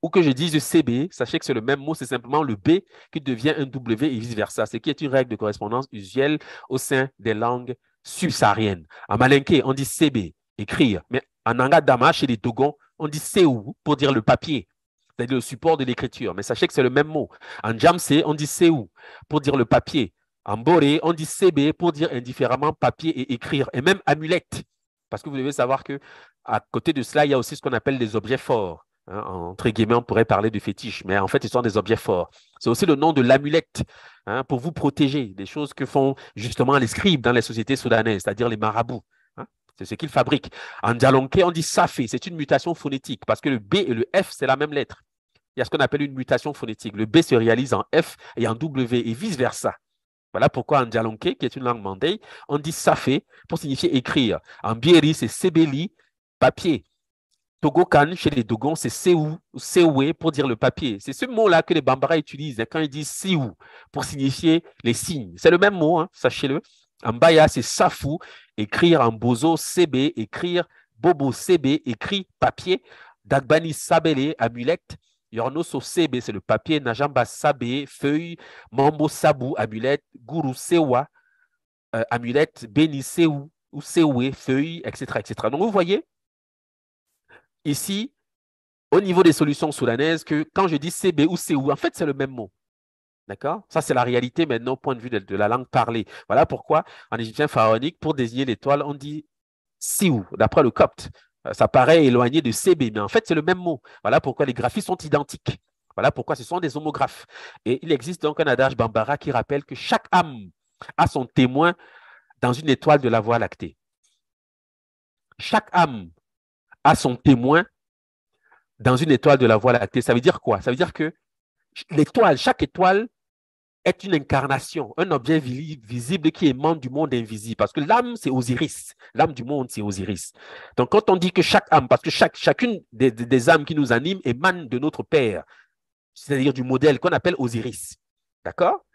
ou que je dise CB, sachez que c'est le même mot, c'est simplement le B qui devient un W et vice-versa, ce qui est une règle de correspondance usuelle au sein des langues subsahariennes. En malinké, on dit CB, écrire, mais en Angadama, chez les Dogons, on dit CEU pour dire le papier, c'est-à-dire le support de l'écriture, mais sachez que c'est le même mot. En Djamse, on dit CEU pour dire le papier. En Boré, on dit CB pour dire indifféremment papier et écrire, et même amulette, parce que vous devez savoir que à côté de cela, il y a aussi ce qu'on appelle des objets forts. Hein, entre guillemets, on pourrait parler de fétiche, mais en fait, ils sont des objets forts. C'est aussi le nom de l'amulette, hein, pour vous protéger des choses que font justement les scribes dans les sociétés soudanaises, c'est-à-dire les marabouts. Hein, c'est ce qu'ils fabriquent. En dialonké, on dit safé, c'est une mutation phonétique parce que le B et le F, c'est la même lettre. Il y a ce qu'on appelle une mutation phonétique. Le B se réalise en F et en W et vice-versa. Voilà pourquoi en dialonké, qui est une langue mandé, on dit safé pour signifier écrire. En bieri, c'est sebeli, papier. Togokan, chez les Dogons, c'est Seou, Seoué pour dire le papier. C'est ce mot-là que les Bambara utilisent quand ils disent Siou pour signifier les signes. C'est le même mot, hein, sachez-le. En Baya, c'est Safou, écrire en Bozo, CB, écrire Bobo, CB, écrit papier. Dagbani, Sabele, amulette. Yornoso, CB, c'est le papier. Najamba, Sabé, feuille. Mambo, Sabou, amulette. Guru, Sewa, amulette. Beni, Seou, ou Seoué, feuille, etc., etc. Donc, vous voyez, ici, au niveau des solutions soudanaises, que quand je dis CB ou COU, en fait, c'est le même mot. D'accord? Ça, c'est la réalité maintenant au point de vue de la langue parlée. Voilà pourquoi, en égyptien pharaonique, pour désigner l'étoile, on dit Siou, d'après le copte. Ça paraît éloigné de CB, mais en fait, c'est le même mot. Voilà pourquoi les graphies sont identiques. Voilà pourquoi ce sont des homographes. Et il existe donc un adage bambara qui rappelle que chaque âme a son témoin dans une étoile de la Voie lactée. Chaque âme a son témoin dans une étoile de la Voie lactée. Ça veut dire quoi? Ça veut dire que l'étoile, chaque étoile est une incarnation, un objet visible qui émane du monde invisible. Parce que l'âme, c'est Osiris. L'âme du monde, c'est Osiris. Donc, quand on dit que chaque âme, parce que chacune des âmes qui nous animent émane de notre Père, c'est-à-dire du modèle qu'on appelle Osiris. D'accord?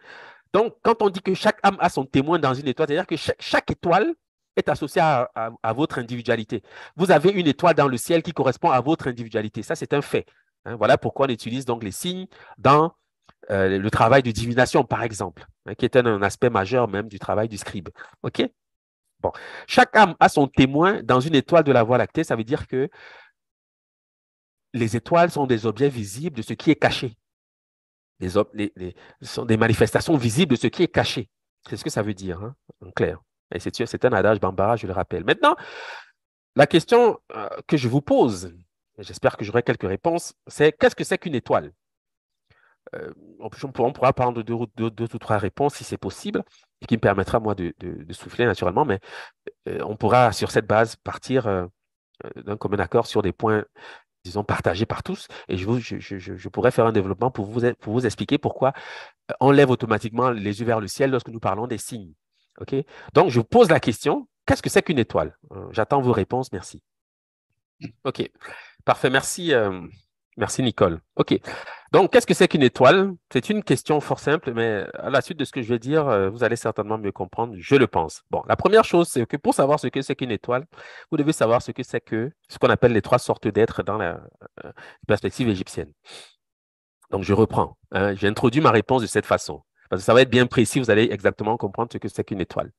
Donc, quand on dit que chaque âme a son témoin dans une étoile, c'est-à-dire que chaque étoile est associée à votre individualité. Vous avez une étoile dans le ciel qui correspond à votre individualité. Ça, c'est un fait. Hein, voilà pourquoi on utilise donc les signes dans le travail de divination, par exemple, hein, qui est un aspect majeur même du travail du scribe. OK? Bon. Chaque âme a son témoin dans une étoile de la Voie lactée. Ça veut dire que les étoiles sont des objets visibles de ce qui est caché. Ce sont des manifestations visibles de ce qui est caché. C'est ce que ça veut dire, hein, en clair. Et c'est un adage bambara, je le rappelle. Maintenant, la question que je vous pose, et j'espère que j'aurai quelques réponses, c'est qu'est-ce que c'est qu'une étoile? On pourra prendre deux ou trois réponses si c'est possible, et qui me permettra, moi, de souffler naturellement, mais on pourra, sur cette base, partir d'un commun accord sur des points, disons, partagés par tous, et je pourrais faire un développement pour vous expliquer pourquoi on lève automatiquement les yeux vers le ciel lorsque nous parlons des signes. OK? Donc, je vous pose la question, qu'est-ce que c'est qu'une étoile? J'attends vos réponses, merci. OK, parfait, merci. Merci Nicole. OK. Donc, qu'est-ce que c'est qu'une étoile? C'est une question fort simple, mais à la suite de ce que je vais dire, vous allez certainement mieux comprendre, je le pense. Bon, la première chose, c'est que pour savoir ce que c'est qu'une étoile, vous devez savoir ce que c'est que ce qu'on appelle les trois sortes d'êtres dans la perspective égyptienne. Donc, je reprends. Hein, j'ai introduit ma réponse de cette façon, parce que ça va être bien précis, vous allez exactement comprendre ce que c'est qu'une étoile.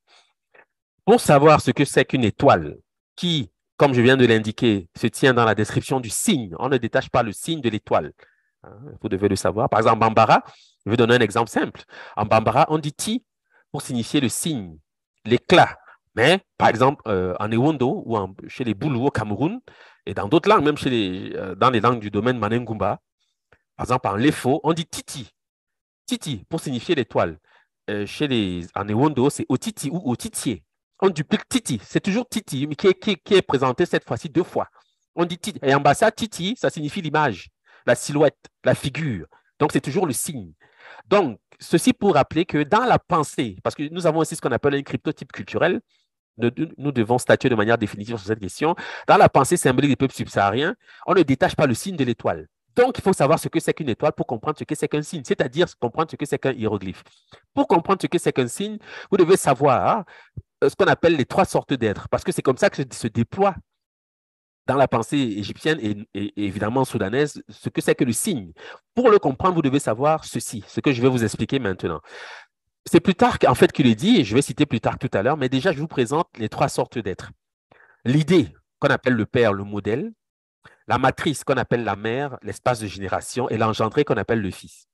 Pour savoir ce que c'est qu'une étoile qui, comme je viens de l'indiquer, se tient dans la description du signe, on ne détache pas le signe de l'étoile. Vous devez le savoir. Par exemple, en Bambara, je vais donner un exemple simple. En Bambara, on dit ti pour signifier le signe, l'éclat. Mais, par exemple, en Ewondo ou chez les Boulou au Cameroun, et dans d'autres langues, même dans les langues du domaine Manengumba, Par exemple, en Léfo, on dit Titi. Titi, pour signifier l'étoile. En Ewondo, c'est Otiti ou Otitier. On duplique Titi. C'est toujours Titi, mais qui est présenté cette fois-ci 2 fois. On dit Titi. Et en bas, ça, Titi, ça signifie l'image, la silhouette, la figure. Donc, c'est toujours le signe. Donc, ceci pour rappeler que dans la pensée, parce que nous avons aussi ce qu'on appelle un cryptotype culturel, nous devons statuer de manière définitive sur cette question. Dans la pensée symbolique des peuples subsahariens, on ne détache pas le signe de l'étoile. Donc, il faut savoir ce que c'est qu'une étoile pour comprendre ce que c'est qu'un signe, c'est-à-dire comprendre ce que c'est qu'un hiéroglyphe. Pour comprendre ce que c'est qu'un signe, vous devez savoir ce qu'on appelle les 3 sortes d'êtres, parce que c'est comme ça que se déploie dans la pensée égyptienne et évidemment soudanaise ce que c'est que le signe. Pour le comprendre, vous devez savoir ceci, ce que je vais vous expliquer maintenant. C'est Plutarque, en fait, qui le dit, et je vais citer Plutarque tout à l'heure, mais déjà, je vous présente les 3 sortes d'êtres. L'idée, qu'on appelle le père, le modèle, la matrice, qu'on appelle la mère, l'espace de génération, et l'engendré, qu'on appelle le fils.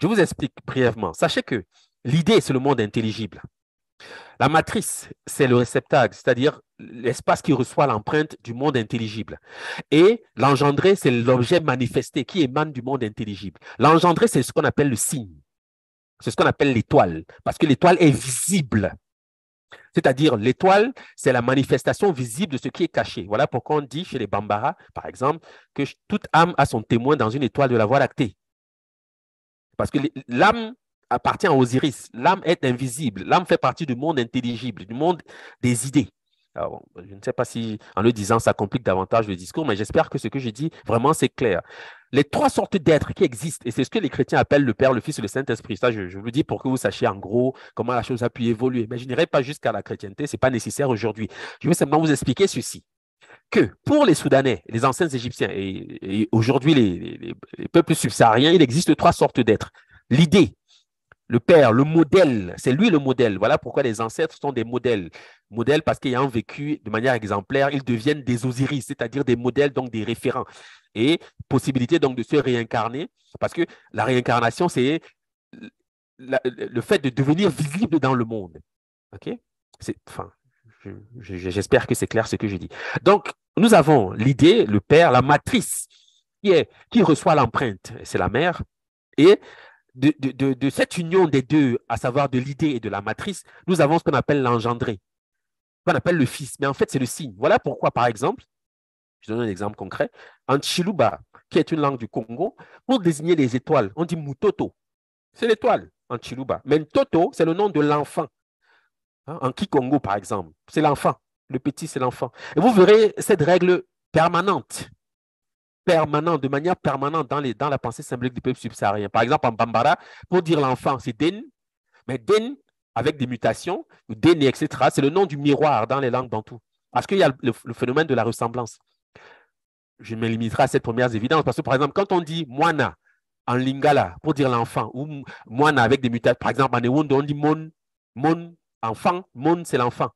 Je vous explique brièvement. Sachez que l'idée, c'est le monde intelligible. La matrice, c'est le réceptacle, c'est-à-dire l'espace qui reçoit l'empreinte du monde intelligible. Et l'engendré, c'est l'objet manifesté qui émane du monde intelligible. L'engendré, c'est ce qu'on appelle le signe. C'est ce qu'on appelle l'étoile, parce que l'étoile est visible. C'est-à-dire, l'étoile, c'est la manifestation visible de ce qui est caché. Voilà pourquoi on dit chez les Bambara, par exemple, que toute âme a son témoin dans une étoile de la Voie lactée. Parce que l'âme appartient à Osiris. L'âme est invisible. L'âme fait partie du monde intelligible, du monde des idées. Alors, je ne sais pas si, en le disant, ça complique davantage le discours, mais j'espère que ce que je dis, vraiment, c'est clair. Les 3 sortes d'êtres qui existent, et c'est ce que les chrétiens appellent le Père, le Fils et le Saint-Esprit. Ça, je vous le dis pour que vous sachiez en gros comment la chose a pu évoluer. Mais je n'irai pas jusqu'à la chrétienté, ce n'est pas nécessaire aujourd'hui. Je vais simplement vous expliquer ceci. Que pour les Soudanais, les anciens Égyptiens et aujourd'hui les peuples subsahariens, il existe 3 sortes d'êtres. L'idée, le père, le modèle, c'est lui le modèle. Voilà pourquoi les ancêtres sont des modèles. Modèles parce qu'ayant vécu de manière exemplaire, ils deviennent des Osiris, c'est-à-dire des modèles, donc des référents. Et possibilité donc de se réincarner, parce que la réincarnation, c'est le fait de devenir visible dans le monde. OK? Enfin, j'espère que c'est clair ce que je dis. Donc, nous avons l'idée, le père, la matrice qui reçoit l'empreinte, c'est la mère, et de cette union des deux, à savoir de l'idée et de la matrice, nous avons ce qu'on appelle l'engendré, qu'on appelle le fils. Mais en fait, c'est le signe. Voilà pourquoi, par exemple, je donne un exemple concret, en Chiluba, qui est une langue du Congo, pour désigner les étoiles, on dit Mutoto. C'est l'étoile en Chiluba. Mais Toto, c'est le nom de l'enfant. Hein, en Kikongo, par exemple, c'est l'enfant. Le petit, c'est l'enfant. Et vous verrez cette règle permanente de manière permanente dans la pensée symbolique du peuple subsaharien. Par exemple, en Bambara, pour dire l'enfant, c'est Den, mais Den, avec des mutations, Den, etc., c'est le nom du miroir dans les langues bantoues. Parce qu'il y a le phénomène de la ressemblance. Je me limiterai à cette première évidence, parce que, par exemple, quand on dit Moana en Lingala, pour dire l'enfant, ou Moana avec des mutations, par exemple, en Ewondo, on dit Mon, enfant, Mon, c'est l'enfant.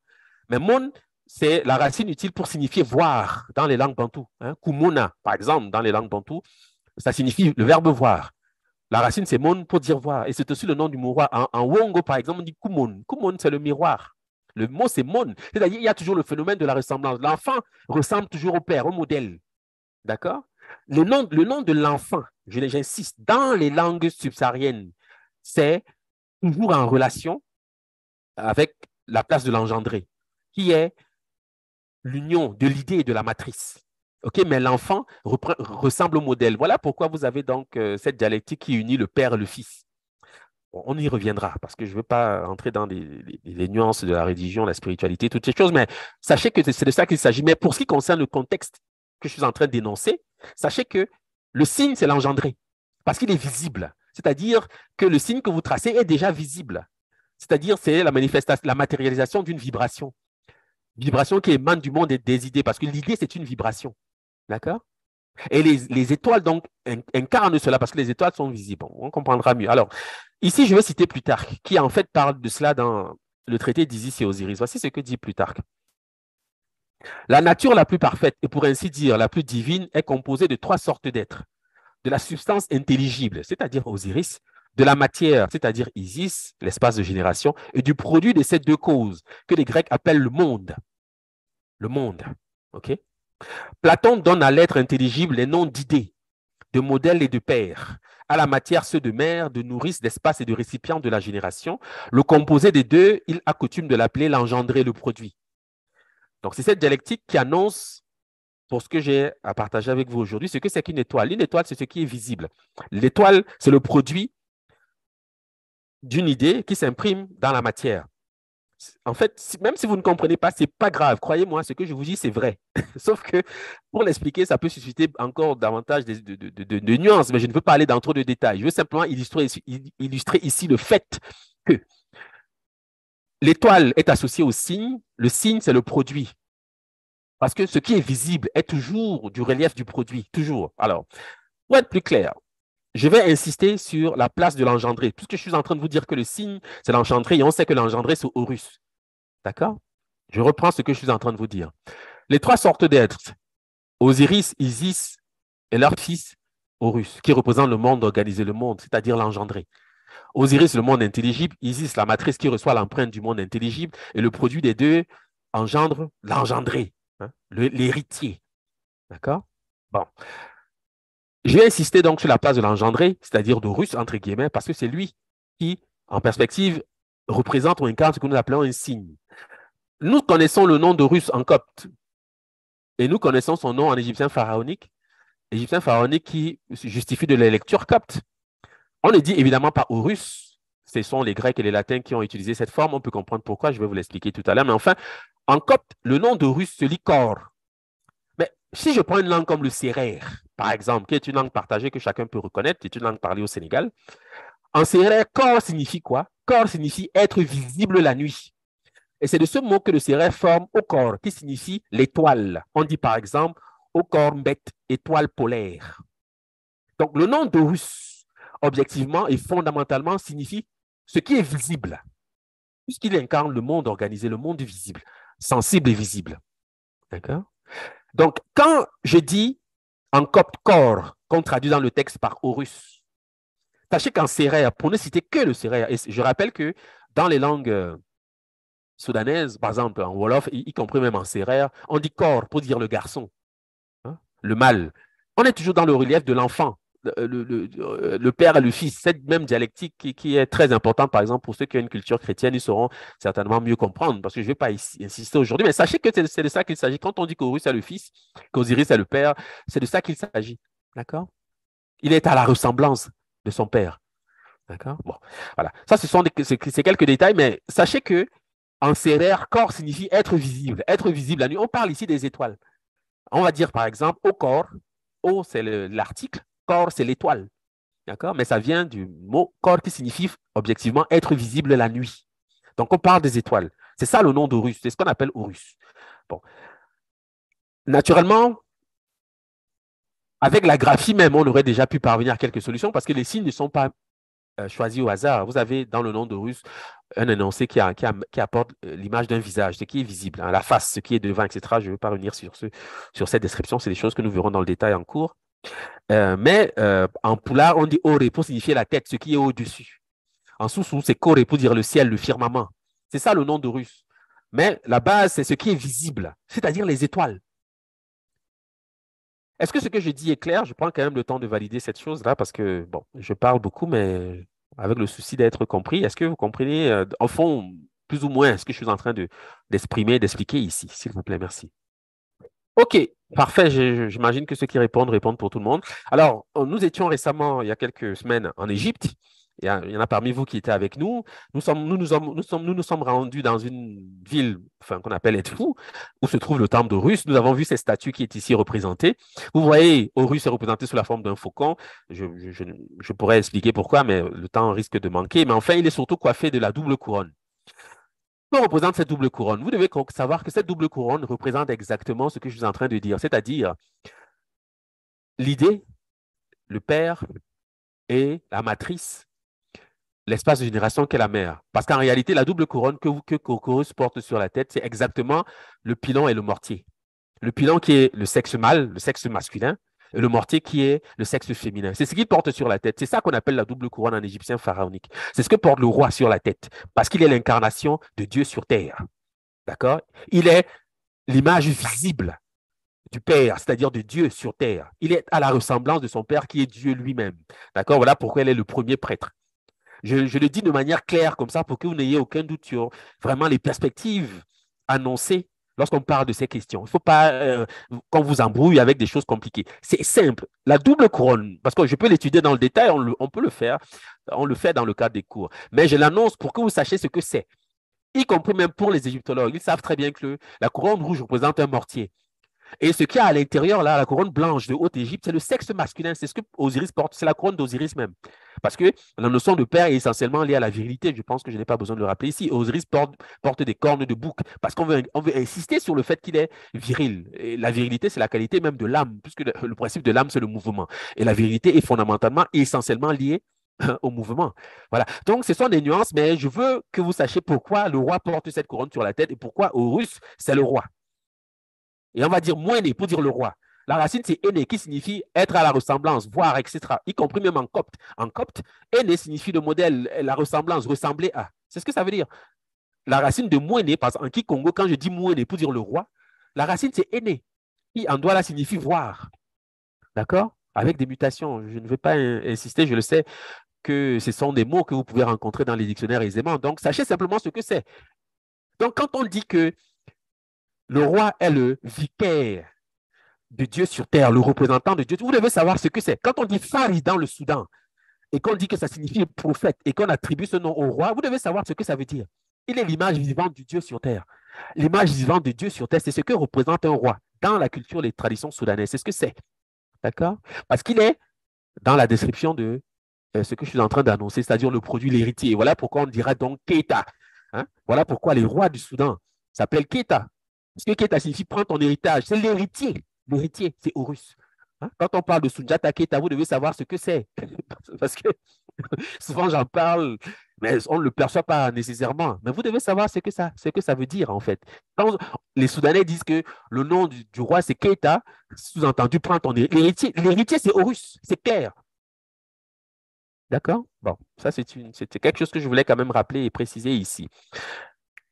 Mais Mon, c'est la racine utile pour signifier voir dans les langues bantoues. Hein. Kumona, par exemple, dans les langues bantoues, ça signifie le verbe voir. La racine, c'est mon pour dire voir. Et c'est aussi le nom du miroir. En Wongo, par exemple, on dit kumon. Kumon, c'est le miroir. Le mot, c'est mon. C'est-à-dire, il y a toujours le phénomène de la ressemblance. L'enfant ressemble toujours au père, au modèle. D'accord? Le nom de l'enfant, j'insiste, dans les langues subsahariennes, c'est toujours en relation avec la place de l'engendré, qui est l'union de l'idée et de la matrice. OK, mais l'enfant ressemble au modèle. Voilà pourquoi vous avez donc cette dialectique qui unit le père et le fils. Bon, on y reviendra parce que je ne veux pas entrer dans les nuances de la religion, la spiritualité, toutes ces choses, mais sachez que c'est de ça qu'il s'agit. Mais pour ce qui concerne le contexte que je suis en train d'énoncer, sachez que le signe, c'est l'engendré parce qu'il est visible. C'est-à-dire que le signe que vous tracez est déjà visible. C'est-à-dire c'est la manifestation, la matérialisation d'une vibration. Vibration qui émane du monde des idées parce que l'idée, c'est une vibration. D'accord? Et les étoiles, donc, incarnent cela parce que les étoiles sont visibles. On comprendra mieux. Alors, ici, je vais citer Plutarque, qui en fait parle de cela dans le traité d'Isis et Osiris. Voici ce que dit Plutarque. La nature la plus parfaite, et pour ainsi dire la plus divine, est composée de 3 sortes d'êtres. De la substance intelligible, c'est-à-dire Osiris, de la matière, c'est-à-dire Isis, l'espace de génération, et du produit de ces 2 causes, que les Grecs appellent le monde. Le monde. OK? Platon donne à l'être intelligible les noms d'idées. de modèles et de pairs. À la matière, ceux de mère, de nourrice, d'espace et de récipient de la génération. Le composé des deux, il a coutume de l'appeler l'engendré, le produit. Donc, c'est cette dialectique qui annonce, pour ce que j'ai à partager avec vous aujourd'hui, ce que c'est qu'une étoile. Une étoile, c'est ce qui est visible. L'étoile, c'est le produit d'une idée qui s'imprime dans la matière. En fait, même si vous ne comprenez pas, ce n'est pas grave. Croyez-moi, ce que je vous dis, c'est vrai. Sauf que pour l'expliquer, ça peut susciter encore davantage de nuances, mais je ne veux pas aller dans trop de détails. Je veux simplement illustrer ici le fait que l'étoile est associée au signe. Le signe, c'est le produit. Parce que ce qui est visible est toujours du relief du produit, toujours. Alors, pour être plus clair, je vais insister sur la place de l'engendré, puisque je suis en train de vous dire que le signe, c'est l'engendré, et on sait que l'engendré, c'est Horus. D'accord? Je reprends ce que je suis en train de vous dire. Les trois sortes d'êtres, Osiris, Isis et leur fils Horus, qui représentent le monde organisé, le monde, c'est-à-dire l'engendré. Osiris, le monde intelligible, Isis, la matrice qui reçoit l'empreinte du monde intelligible, et le produit des deux engendre l'engendré, hein, l'héritier. D'accord? Bon. Je vais insister donc sur la place de l'engendré, c'est-à-dire d'Horus, entre guillemets, parce que c'est lui qui, en perspective, représente ou incarne ce que nous appelons un signe. Nous connaissons le nom d'Horus en copte, et nous connaissons son nom en égyptien pharaonique qui justifie de la lecture copte. On ne dit évidemment pas Horus, ce sont les Grecs et les Latins qui ont utilisé cette forme, on peut comprendre pourquoi, je vais vous l'expliquer tout à l'heure, mais enfin, en copte, le nom d'Horus se lit Kor. Mais si je prends une langue comme le sérère, par exemple, qui est une langue partagée que chacun peut reconnaître, qui est une langue parlée au Sénégal, en sérère, Kor signifie quoi? Kor signifie être visible la nuit. Et c'est de ce mot que le sérère forme Okor, qui signifie l'étoile. On dit par exemple Okor Mbet, étoile polaire. Donc le nom d'Horus, objectivement et fondamentalement, signifie ce qui est visible, puisqu'il incarne le monde organisé, le monde visible, sensible et visible. D'accord? Donc, quand je dis en copte Kor, qu'on traduit dans le texte par Horus, sachez qu'en sérère, pour ne citer que le sérère, et je rappelle que dans les langues soudanaises, par exemple en Wolof, y compris même en sérère, on dit Kor pour dire le garçon, hein, le mâle. On est toujours dans le relief de l'enfant, le père et le fils, cette même dialectique qui est très importante, par exemple, pour ceux qui ont une culture chrétienne, ils sauront certainement mieux comprendre, parce que je ne vais pas insister aujourd'hui, mais sachez que c'est de ça qu'il s'agit. Quand on dit qu'Horus est le fils, qu'Osiris est le père, c'est de ça qu'il s'agit. D'accord? Il est à la ressemblance de son père. D'accord? Bon, voilà. Ça, c'est quelques détails, mais sachez que en sérère, corps signifie être visible la nuit. On parle ici des étoiles. On va dire par exemple au corps, O c'est l'article, corps c'est l'étoile. D'accord? Mais ça vient du mot corps qui signifie objectivement être visible la nuit. Donc on parle des étoiles. C'est ça le nom d'Horus, c'est ce qu'on appelle Horus. Bon. Naturellement, avec la graphie même, on aurait déjà pu parvenir à quelques solutions parce que les signes ne sont pas choisis au hasard. Vous avez dans le nom d'Horus un énoncé qui apporte l'image d'un visage, ce qui est visible, hein, la face, ce qui est devant, etc. Je ne veux pas revenir sur cette description, c'est des choses que nous verrons dans le détail en cours. Mais en poulard, on dit Ore pour signifier la tête, ce qui est au-dessus. En sous-sous, c'est Kore pour dire le ciel, le firmament. C'est ça le nom d'Horus. Mais la base, c'est ce qui est visible, c'est-à-dire les étoiles. Est-ce que ce que je dis est clair? Je prends quand même le temps de valider cette chose-là parce que, bon, je parle beaucoup, mais avec le souci d'être compris. Est-ce que vous comprenez, au fond, plus ou moins, ce que je suis en train d'exprimer, d'expliquer ici, s'il vous plaît, merci. OK, parfait. J'imagine que ceux qui répondent pour tout le monde. Alors, nous étions récemment, il y a quelques semaines, en Égypte. Il y en a parmi vous qui étaient avec nous. Nous nous sommes rendus dans une ville enfin, qu'on appelle Edfou, où se trouve le temple d'Horus. Nous avons vu cette statue qui est ici représentée. Vous voyez, Horus est représenté sous la forme d'un faucon. Je pourrais expliquer pourquoi, mais le temps risque de manquer. Mais enfin, il est surtout coiffé de la double couronne. Que représente cette double couronne? Vous devez savoir que cette double couronne représente exactement ce que je suis en train de dire, c'est-à-dire l'idée, le père et la matrice, l'espace de génération qu'est la mère. Parce qu'en réalité, la double couronne que Horus porte sur la tête, c'est exactement le pilon et le mortier. Le pilon qui est le sexe mâle, le sexe masculin, et le mortier qui est le sexe féminin. C'est ce qu'il porte sur la tête. C'est ça qu'on appelle la double couronne en égyptien pharaonique. C'est ce que porte le roi sur la tête, parce qu'il est l'incarnation de Dieu sur terre. D'accord? Il est l'image visible du Père, c'est-à-dire de Dieu sur terre. Il est à la ressemblance de son Père qui est Dieu lui-même. D'accord? Voilà pourquoi il est le premier prêtre. Je le dis de manière claire comme ça pour que vous n'ayez aucun doute sur vraiment les perspectives annoncées lorsqu'on parle de ces questions. Il ne faut pas qu'on vous embrouille avec des choses compliquées. C'est simple. La double couronne, parce que je peux l'étudier dans le détail, on peut le faire. On le fait dans le cadre des cours. Mais je l'annonce pour que vous sachiez ce que c'est. Y compris même pour les égyptologues. Ils savent très bien que la couronne rouge représente un mortier. Et ce qu'il y a à l'intérieur, là, la couronne blanche de Haute-Égypte, c'est le sexe masculin. C'est ce que Osiris porte. C'est la couronne d'Osiris même. Parce que la notion de père est essentiellement liée à la virilité. Je pense que je n'ai pas besoin de le rappeler ici. Osiris porte des cornes de bouc. Parce qu'on veut insister sur le fait qu'il est viril. Et la virilité, c'est la qualité même de l'âme, puisque le principe de l'âme, c'est le mouvement. Et la virilité est fondamentalement et essentiellement liée au mouvement. Voilà. Donc, ce sont des nuances, mais je veux que vous sachiez pourquoi le roi porte cette couronne sur la tête et pourquoi Horus, c'est le roi. Et on va dire Moéné pour dire le roi. La racine, c'est aîné, qui signifie être à la ressemblance, voir, etc. Y compris même en copte. En copte, aîné signifie le modèle, la ressemblance, ressembler à. C'est ce que ça veut dire. La racine de Moéné, parce qu'en Kikongo, quand je dis Moéné pour dire le roi, la racine, c'est aîné, qui en Douala signifie voir. D'accord? Avec des mutations. Je ne vais pas insister, je le sais, que ce sont des mots que vous pouvez rencontrer dans les dictionnaires aisément. Donc, sachez simplement ce que c'est. Donc, quand on dit que le roi est le vicaire de Dieu sur terre, le représentant de Dieu, vous devez savoir ce que c'est. Quand on dit Farid dans le Soudan et qu'on dit que ça signifie prophète et qu'on attribue ce nom au roi, vous devez savoir ce que ça veut dire. Il est l'image vivante du Dieu sur terre. L'image vivante de Dieu sur terre, c'est ce que représente un roi dans la culture et les traditions soudanaises. C'est ce que c'est. D'accord? Parce qu'il est dans la description de ce que je suis en train d'annoncer, c'est-à-dire le produit, l'héritier. Et voilà pourquoi on dira donc Keita. Hein? Voilà pourquoi les rois du Soudan s'appellent Keita. Parce que Keita signifie prendre ton héritage. C'est l'héritier. L'héritier, c'est Horus. Hein? Quand on parle de Sunjata Keita, vous devez savoir ce que c'est. Parce que souvent j'en parle, mais on ne le perçoit pas nécessairement. Mais vous devez savoir ce que ça veut dire, en fait. Quand les Soudanais disent que le nom du roi, c'est Keita, sous-entendu, prends ton héritier. L'héritier, c'est Horus. C'est clair. D'accord? Bon, ça, c'était quelque chose que je voulais quand même rappeler et préciser ici.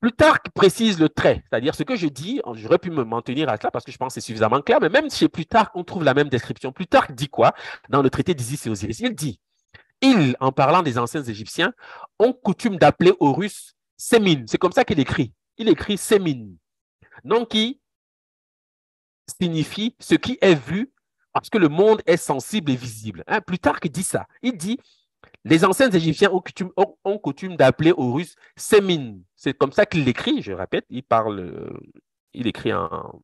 Plutarque précise le trait, c'est-à-dire ce que je dis, j'aurais pu me maintenir à cela parce que je pense que c'est suffisamment clair, mais même chez Plutarque, on trouve la même description. Plutarque dit quoi dans le traité d'Isis et Osiris? Il dit, en parlant des anciens Égyptiens, ont coutume d'appeler Horus Sémine. C'est comme ça qu'il écrit. Il écrit Sémine, nom qui signifie ce qui est vu parce que le monde est sensible et visible. Hein? Plutarque dit ça. Il dit, les anciens Égyptiens ont coutume d'appeler Horus Sémine. C'est comme ça qu'il l'écrit, je répète, il écrit en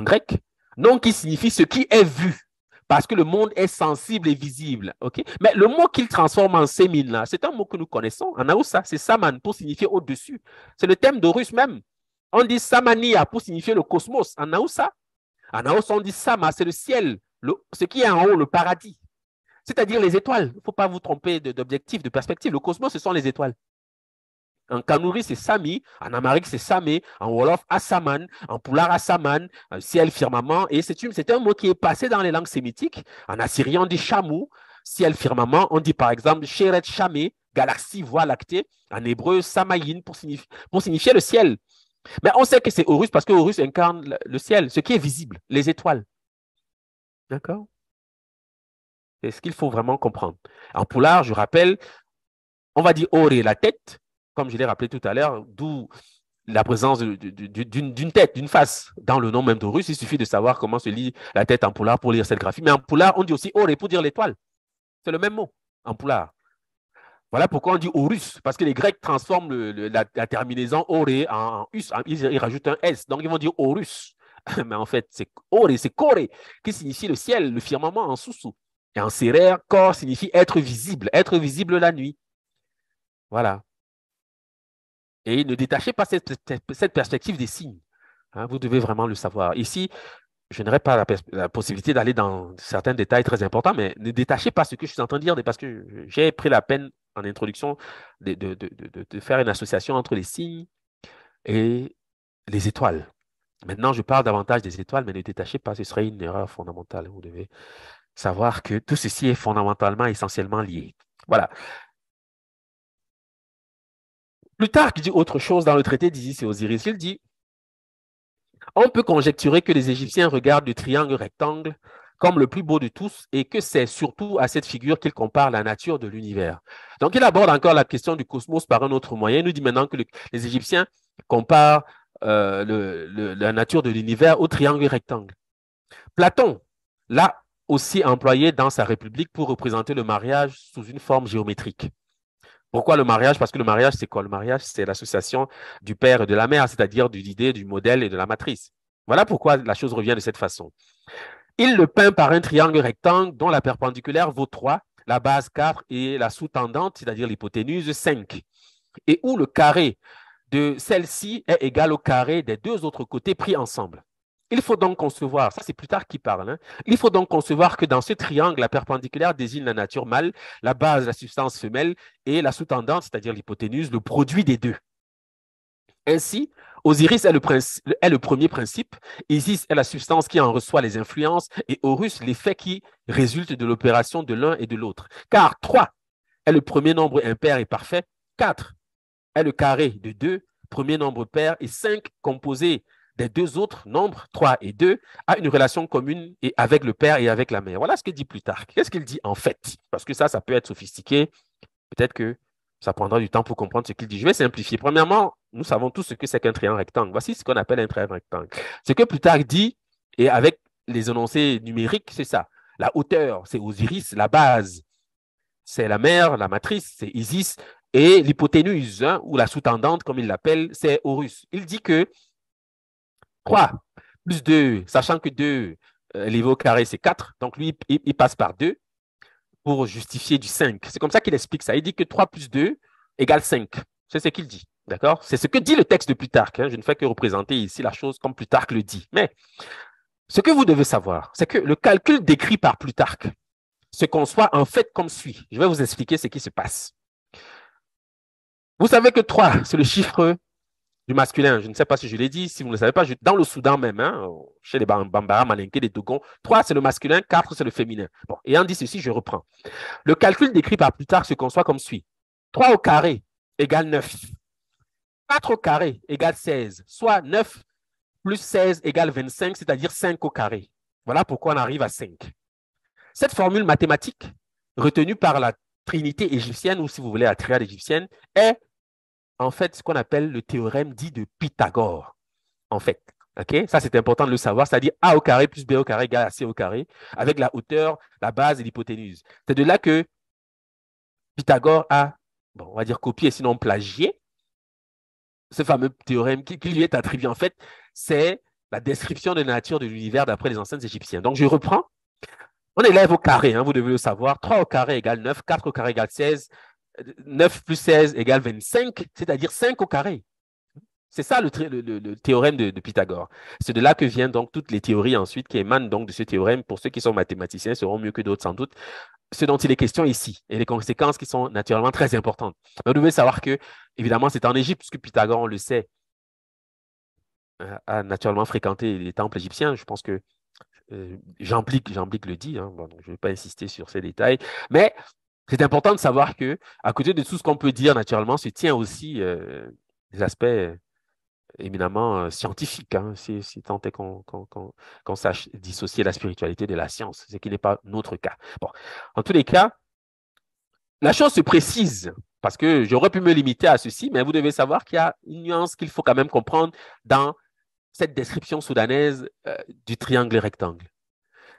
grec, nom qui signifie ce qui est vu, parce que le monde est sensible et visible. Okay? Mais le mot qu'il transforme en Sémine, là, c'est un mot que nous connaissons. En Aoussa, c'est Saman pour signifier au-dessus. C'est le thème d'Horus même. On dit Samania pour signifier le cosmos. En Aoussa, on dit Sama, c'est le ciel, ce qui est en haut, le paradis. C'est-à-dire les étoiles. Il ne faut pas vous tromper d'objectif, de perspective. Le cosmos, ce sont les étoiles. En Kanuri, c'est Sami. En Amharique, c'est Samé. En Wolof, Asaman. En Poular, Asaman. Ciel, firmament. Et c'est un mot qui est passé dans les langues sémitiques. En assyrien, on dit Chamou. Ciel, firmament. On dit par exemple Sheret Chamé, galaxie, voie lactée. En hébreu, Samayin, pour signifier le ciel. Mais on sait que c'est Horus parce que Horus incarne le ciel, ce qui est visible, les étoiles. D'accord? C'est ce qu'il faut vraiment comprendre. En Poulard, je rappelle, on va dire Oré, la tête, comme je l'ai rappelé tout à l'heure, d'où la présence d'une tête, d'une face. Dans le nom même d'Horus, il suffit de savoir comment se lit la tête en Poulard pour lire cette graphie. Mais en Poulard, on dit aussi Oré pour dire l'étoile. C'est le même mot en Poulard. Voilà pourquoi on dit Horus, parce que les Grecs transforment la terminaison Oré en us, ils rajoutent un S, donc ils vont dire Horus. Mais en fait, c'est Oré, c'est Koré, qui signifie le ciel, le firmament en sous-sous. Et en sérère, corps signifie être visible la nuit. Voilà. Et ne détachez pas cette perspective des signes. Hein, vous devez vraiment le savoir. Ici, je n'aurai pas la possibilité d'aller dans certains détails très importants, mais ne détachez pas ce que je suis en train de dire, parce que j'ai pris la peine en introduction de faire une association entre les signes et les étoiles. Maintenant, je parle davantage des étoiles, mais ne détachez pas, ce serait une erreur fondamentale. Vous devez savoir que tout ceci est fondamentalement, essentiellement lié. Voilà. Plutarque dit autre chose dans le traité d'Isis et Osiris. Il dit, On peut conjecturer que les Égyptiens regardent le triangle rectangle comme le plus beau de tous et que c'est surtout à cette figure qu'ils comparent la nature de l'univers. Donc, il aborde encore la question du cosmos par un autre moyen. Il nous dit maintenant que les Égyptiens comparent la nature de l'univers au triangle rectangle. Platon l'a aussi employé dans sa République pour représenter le mariage sous une forme géométrique. Pourquoi le mariage? Parce que le mariage, c'est quoi? Le mariage, c'est l'association du père et de la mère, c'est-à-dire de l'idée, du modèle et de la matrice. Voilà pourquoi la chose revient de cette façon. Il le peint par un triangle rectangle dont la perpendiculaire vaut 3, la base 4 et la sous-tendante, c'est-à-dire l'hypoténuse, 5. Et où le carré de celle-ci est égal au carré des deux autres côtés pris ensemble. Il faut donc concevoir, ça c'est Plutarque qui parle, hein, il faut donc concevoir que dans ce triangle, la perpendiculaire désigne la nature mâle, la base, la substance femelle, et la sous-tendante, c'est-à-dire l'hypoténuse, le produit des deux. Ainsi, Osiris est le premier principe, Isis est la substance qui en reçoit les influences, et Horus l'effet qui résulte de l'opération de l'un et de l'autre. Car 3 est le premier nombre impair et parfait, 4 est le carré de 2, premier nombre pair, et 5 composé des deux autres nombres, 3 et 2, a une relation commune et avec le père et avec la mère. Voilà ce que dit Plutarque. Qu'est-ce qu'il dit en fait? Parce que ça peut être sophistiqué. Peut-être que ça prendra du temps pour comprendre ce qu'il dit. Je vais simplifier. Premièrement, nous savons tous ce que c'est qu'un triangle rectangle. Voici ce qu'on appelle un triangle rectangle. Ce que Plutarque dit, et avec les énoncés numériques, c'est ça. La hauteur, c'est Osiris. La base, c'est la mère. La matrice, c'est Isis. Et l'hypoténuse, hein, ou la sous-tendante, comme il l'appelle, c'est Horus. Il dit que 3 plus 2, sachant que 2 élevé au carré, c'est 4. Donc, lui, il passe par 2 pour justifier du 5. C'est comme ça qu'il explique ça. Il dit que 3 plus 2 égale 5. C'est ce qu'il dit. D'accord? C'est ce que dit le texte de Plutarque. Hein. Je ne fais que représenter ici la chose comme Plutarque le dit. Mais ce que vous devez savoir, c'est que le calcul décrit par Plutarque se conçoit en fait comme suit. Je vais vous expliquer ce qui se passe. Vous savez que 3, c'est le chiffre du masculin. Je ne sais pas si je l'ai dit. Si vous ne le savez pas, dans le Soudan même, hein, chez les Bambara, Malinké, les Dogons, 3, c'est le masculin, 4, c'est le féminin. Bon, ayant dit ceci, je reprends. Le calcul décrit par Plutarque se conçoit comme suit. 3 au carré égale 9. 4 au carré égale 16. Soit 9 plus 16 égale 25, c'est-à-dire 5 au carré. Voilà pourquoi on arrive à 5. Cette formule mathématique, retenue par la trinité égyptienne, ou si vous voulez la triade égyptienne, est en fait ce qu'on appelle le théorème dit de Pythagore. En fait, ok, ça c'est important de le savoir, c'est-à-dire A au carré plus B au carré égale à C au carré, avec la hauteur, la base et l'hypoténuse. C'est de là que Pythagore a, bon, on va dire copié, sinon plagié, ce fameux théorème qui lui est attribué. En fait, c'est la description de la nature de l'univers d'après les anciens Égyptiens. Donc, je reprends. On élève au carré, hein, vous devez le savoir. 3 au carré égale 9, 4 au carré égale 16, 9 plus 16 égale 25, c'est-à-dire 5 au carré. C'est ça le théorème de Pythagore. C'est de là que viennent donc toutes les théories ensuite qui émanent donc de ce théorème. Pour ceux qui sont mathématiciens, seront mieux que d'autres sans doute. Ce dont il est question ici et les conséquences qui sont naturellement très importantes. Mais vous devez savoir que, évidemment, c'est en Égypte, puisque Pythagore, on le sait, a naturellement fréquenté les temples égyptiens. Je pense que Jamblique le dit, hein. Bon, donc je ne vais pas insister sur ces détails. Mais c'est important de savoir que, à côté de tout ce qu'on peut dire naturellement, se tient aussi des aspects éminemment scientifiques, hein, si tant est qu'on sache dissocier la spiritualité de la science, ce qui n'est pas notre cas. Bon, en tous les cas, la chose se précise, parce que j'aurais pu me limiter à ceci, mais vous devez savoir qu'il y a une nuance qu'il faut quand même comprendre dans cette description soudanaise du triangle rectangle.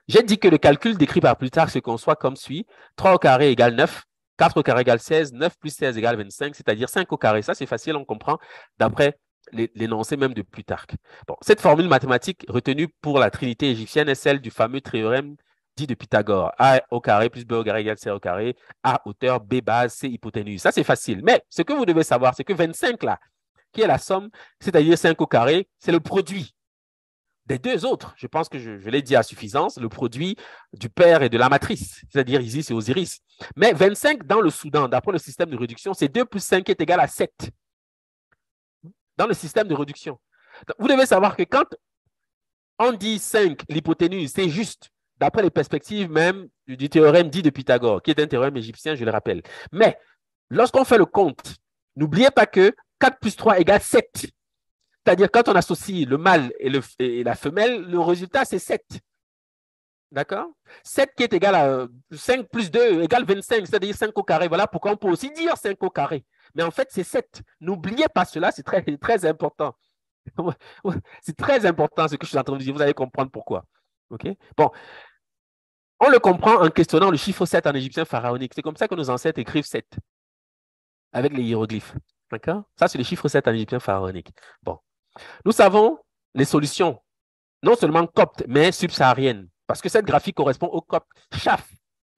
J'ai dit que le calcul décrit par Plutarque se conçoit comme suit. 3 au carré égale 9, 4 au carré égale 16, 9 plus 16 égale 25, c'est-à-dire 5 au carré. Ça, c'est facile, on comprend, d'après l'énoncé même de Plutarque. Bon, cette formule mathématique retenue pour la trinité égyptienne est celle du fameux théorème dit de Pythagore. A au carré plus B au carré égale C au carré. A hauteur, B base, C hypoténuse. Ça, c'est facile. Mais ce que vous devez savoir, c'est que 25 là, qui est la somme, c'est-à-dire 5 au carré, c'est le produit des deux autres. Je pense que je l'ai dit à suffisance, le produit du père et de la matrice, c'est-à-dire Isis et Osiris. Mais 25 dans le Soudan, d'après le système de réduction, c'est 2 plus 5 qui est égal à 7. Dans le système de réduction. Donc, vous devez savoir que quand on dit 5, l'hypoténuse, c'est juste, d'après les perspectives même du théorème dit de Pythagore, qui est un théorème égyptien, je le rappelle. Mais lorsqu'on fait le compte, n'oubliez pas que 4 plus 3 égale 7. C'est-à-dire, quand on associe le mâle et la femelle, le résultat, c'est 7. D'accord? 7 qui est égal à 5 plus 2 égale 25, c'est-à-dire 5 au carré. Voilà pourquoi on peut aussi dire 5 au carré. Mais en fait, c'est 7. N'oubliez pas cela, c'est très, très important. C'est très important ce que je suis en train de dire. Vous allez comprendre pourquoi. OK? Bon, on le comprend en questionnant le chiffre 7 en égyptien pharaonique. C'est comme ça que nos ancêtres écrivent 7 avec les hiéroglyphes. D'accord? Ça, c'est le chiffre 7 en égyptien pharaonique. Bon. Nous savons les solutions, non seulement coptes, mais subsahariennes. Parce que cette graphique correspond au copte Chaf,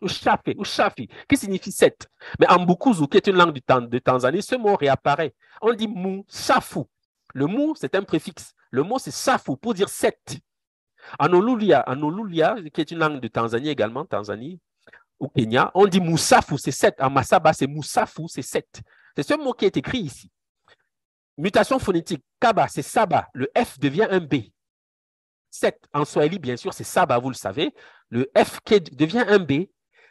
ou Chafi, ou Chafi, qui signifie 7. Mais en Bukuzu, qui est une langue de Tanzanie, ce mot réapparaît. On dit mou, Safu. Le mou, c'est un préfixe. Le mot, c'est Safu, pour dire 7. En Olulia, qui est une langue de Tanzanie également, Tanzanie, au Kenya, on dit Moussafu, c'est 7. En Masaba, c'est Moussafu, c'est 7. C'est ce mot qui est écrit ici. Mutation phonétique, Kaba, c'est Saba. Le F devient un B. 7 en Swahili, bien sûr, c'est Saba, vous le savez. Le F qui devient un B.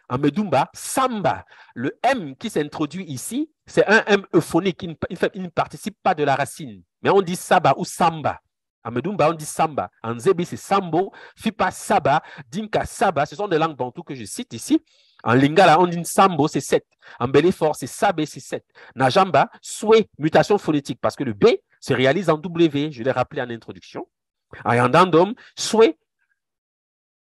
En Medumba, Samba. Le M qui s'introduit ici, c'est un M euphonique. Il ne participe pas de la racine. Mais on dit Saba ou Samba. En Medumba, on dit Samba. En Zebi, c'est Sambo. Fipa, Saba. Dinka, Saba. Ce sont des langues bantoues que je cite ici. En Lingala, on dit Sambo, c'est 7. En Belefort, c'est Sabé, c'est 7. Najamba, Soué, mutation phonétique, parce que le B se réalise en W. Je l'ai rappelé en introduction. En Yandandom, Soué,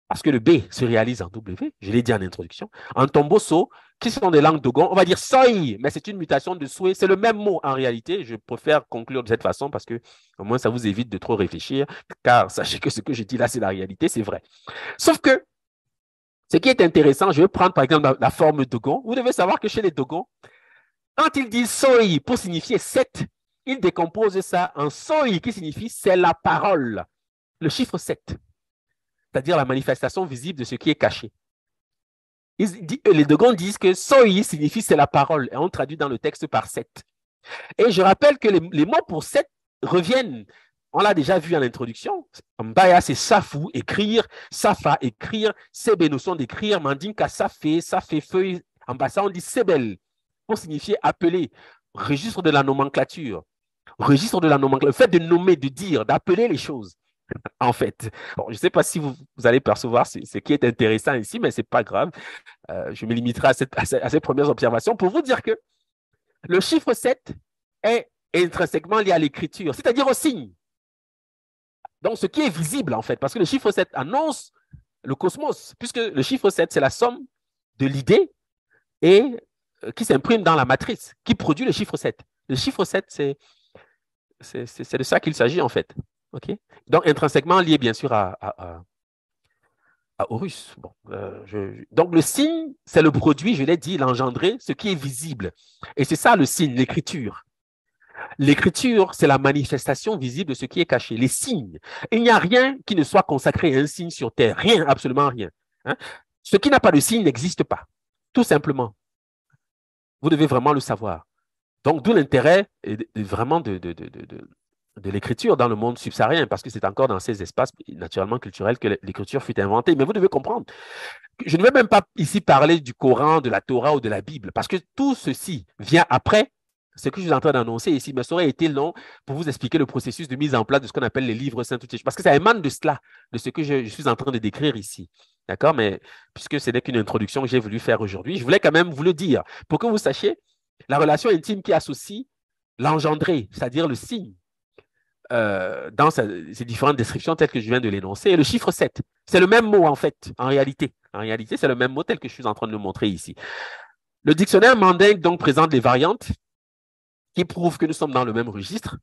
parce que le B se réalise en W, je l'ai dit en introduction. En Tomboso, qui sont des langues Dogon, on va dire Soy, mais c'est une mutation de Soué. C'est le même mot en réalité. Je préfère conclure de cette façon parce que au moins ça vous évite de trop réfléchir, car sachez que ce que je dis là, c'est la réalité, c'est vrai. Sauf que ce qui est intéressant, je vais prendre par exemple la forme Dogon. Vous devez savoir que chez les Dogons, quand ils disent Soy pour signifier 7, ils décomposent ça en Soy qui signifie c'est la parole, le chiffre 7. C'est-à-dire la manifestation visible de ce qui est caché. Les Dogons disent que Soyi signifie c'est la parole, et on traduit dans le texte par 7. Et je rappelle que les mots pour 7 reviennent. On l'a déjà vu en introduction. Mbaya, c'est Safou, écrire, Safa, écrire, Sebe, notion d'écrire, Mandinka, Safé, feuille. En bassa, on dit Sebel, pour signifier appeler, registre de la nomenclature. Registre de la nomenclature, le fait de nommer, de dire, d'appeler les choses. En fait, bon, je ne sais pas si vous allez percevoir ce qui est intéressant ici, mais ce n'est pas grave. Je me limiterai à ces premières observations pour vous dire que le chiffre 7 est intrinsèquement lié à l'écriture, c'est-à-dire au signe. Donc, ce qui est visible, en fait, parce que le chiffre 7 annonce le cosmos, puisque le chiffre 7, c'est la somme de l'idée et qui s'imprime dans la matrice, qui produit le chiffre 7. Le chiffre 7, c'est de ça qu'il s'agit, en fait. Okay? Donc, intrinsèquement lié, bien sûr, à Horus. Bon, donc, le signe, c'est le produit, je l'ai dit, l'engendré, ce qui est visible. Et c'est ça le signe, l'écriture. L'écriture, c'est la manifestation visible de ce qui est caché, les signes. Il n'y a rien qui ne soit consacré à un signe sur Terre, rien, absolument rien. Hein? Ce qui n'a pas de signe n'existe pas, tout simplement. Vous devez vraiment le savoir. Donc, d'où l'intérêt vraiment de l'écriture dans le monde subsaharien, parce que c'est encore dans ces espaces naturellement culturels que l'écriture fut inventée. Mais vous devez comprendre, je ne vais même pas ici parler du Coran, de la Torah ou de la Bible, parce que tout ceci vient après ce que je suis en train d'annoncer ici, mais ça aurait été long pour vous expliquer le processus de mise en place de ce qu'on appelle les livres saints, parce que ça émane de cela, de ce que je suis en train de décrire ici. D'accord? Mais puisque ce n'est qu'une introduction que j'ai voulu faire aujourd'hui, je voulais quand même vous le dire, pour que vous sachiez la relation intime qui associe l'engendré, c'est-à-dire le signe, dans ces différentes descriptions telles que je viens de l'énoncer. Et le chiffre 7, c'est le même mot en fait, en réalité. En réalité, c'est le même mot tel que je suis en train de le montrer ici. Le dictionnaire mandingue donc présente les variantes qui prouvent que nous sommes dans le même registre.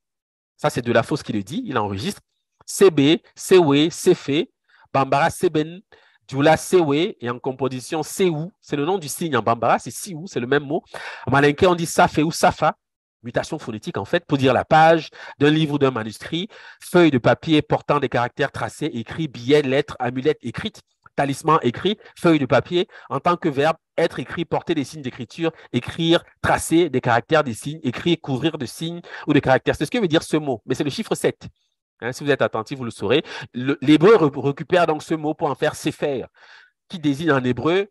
Ça, c'est de la fausse qui le dit, il enregistre. CB, Sewe, Sefe, Bambara, Seben, Djoula, Sewe, et en composition Seou, c'est le nom du signe en Bambara, c'est Siou, c'est le même mot. En malinké, on dit Safe ou Safa, mutation phonétique en fait, pour dire la page d'un livre ou d'un manuscrit, feuille de papier portant des caractères tracés, écrits, billets, lettres, amulettes écrites, talisman écrit, feuille de papier, en tant que verbe, être écrit, porter des signes d'écriture, écrire, tracer des caractères, des signes, écrire, couvrir de signes ou de caractères. C'est ce que veut dire ce mot, mais c'est le chiffre 7. Hein, si vous êtes attentif, vous le saurez. L'hébreu récupère donc ce mot pour en faire séphère, qui désigne en hébreu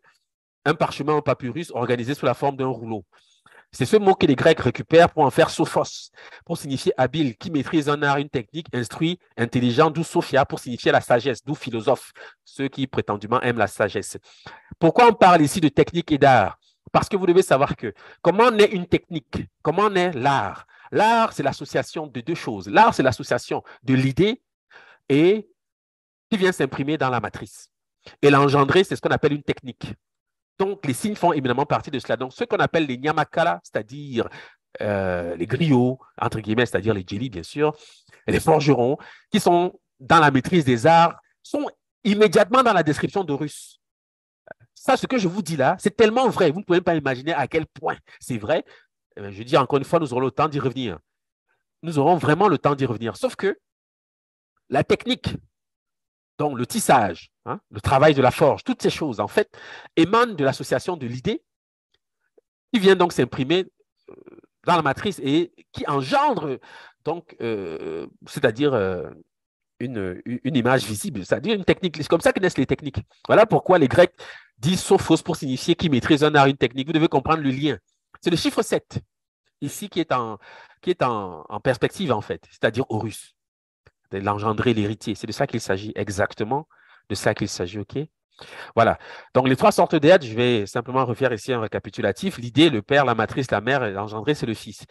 un parchemin en papyrus organisé sous la forme d'un rouleau. C'est ce mot que les Grecs récupèrent pour en faire sophos, pour signifier habile, qui maîtrise un art, une technique, instruit, intelligent, d'où sophia, pour signifier la sagesse, d'où philosophe, ceux qui prétendument aiment la sagesse. Pourquoi on parle ici de technique et d'art? Parce que vous devez savoir que comment naît une technique? Comment naît l'art? L'art, c'est l'association de deux choses. L'art, c'est l'association de l'idée et qui vient s'imprimer dans la matrice. Et l'engendrer, c'est ce qu'on appelle une technique. Donc, les signes font éminemment partie de cela. Donc, ce qu'on appelle les nyamakala, c'est-à-dire les griots, entre guillemets, c'est-à-dire les djellys, bien sûr, et les forgerons, qui sont dans la maîtrise des arts, sont immédiatement dans la description d'Horus. Ça, ce que je vous dis là, c'est tellement vrai. Vous ne pouvez pas imaginer à quel point c'est vrai. Je dis encore une fois, nous aurons le temps d'y revenir. Nous aurons vraiment le temps d'y revenir. Sauf que la technique, donc le tissage, hein, le travail de la forge, toutes ces choses, en fait, émanent de l'association de l'idée qui vient donc s'imprimer dans la matrice et qui engendre, donc, c'est-à-dire une image visible, c'est-à-dire une technique. C'est comme ça que naissent les techniques. Voilà pourquoi les Grecs disent sophos pour signifier qui maîtrise un art, une technique. Vous devez comprendre le lien. C'est le chiffre 7, ici, qui est en perspective, en fait, c'est-à-dire Horus, de l'engendrer l'héritier. C'est de ça qu'il s'agit exactement, de ça qu'il s'agit, OK? Voilà. Donc, les trois sortes d'êtres, je vais simplement refaire ici un récapitulatif. L'idée, le père, la matrice, la mère, et l'engendré, c'est le fils.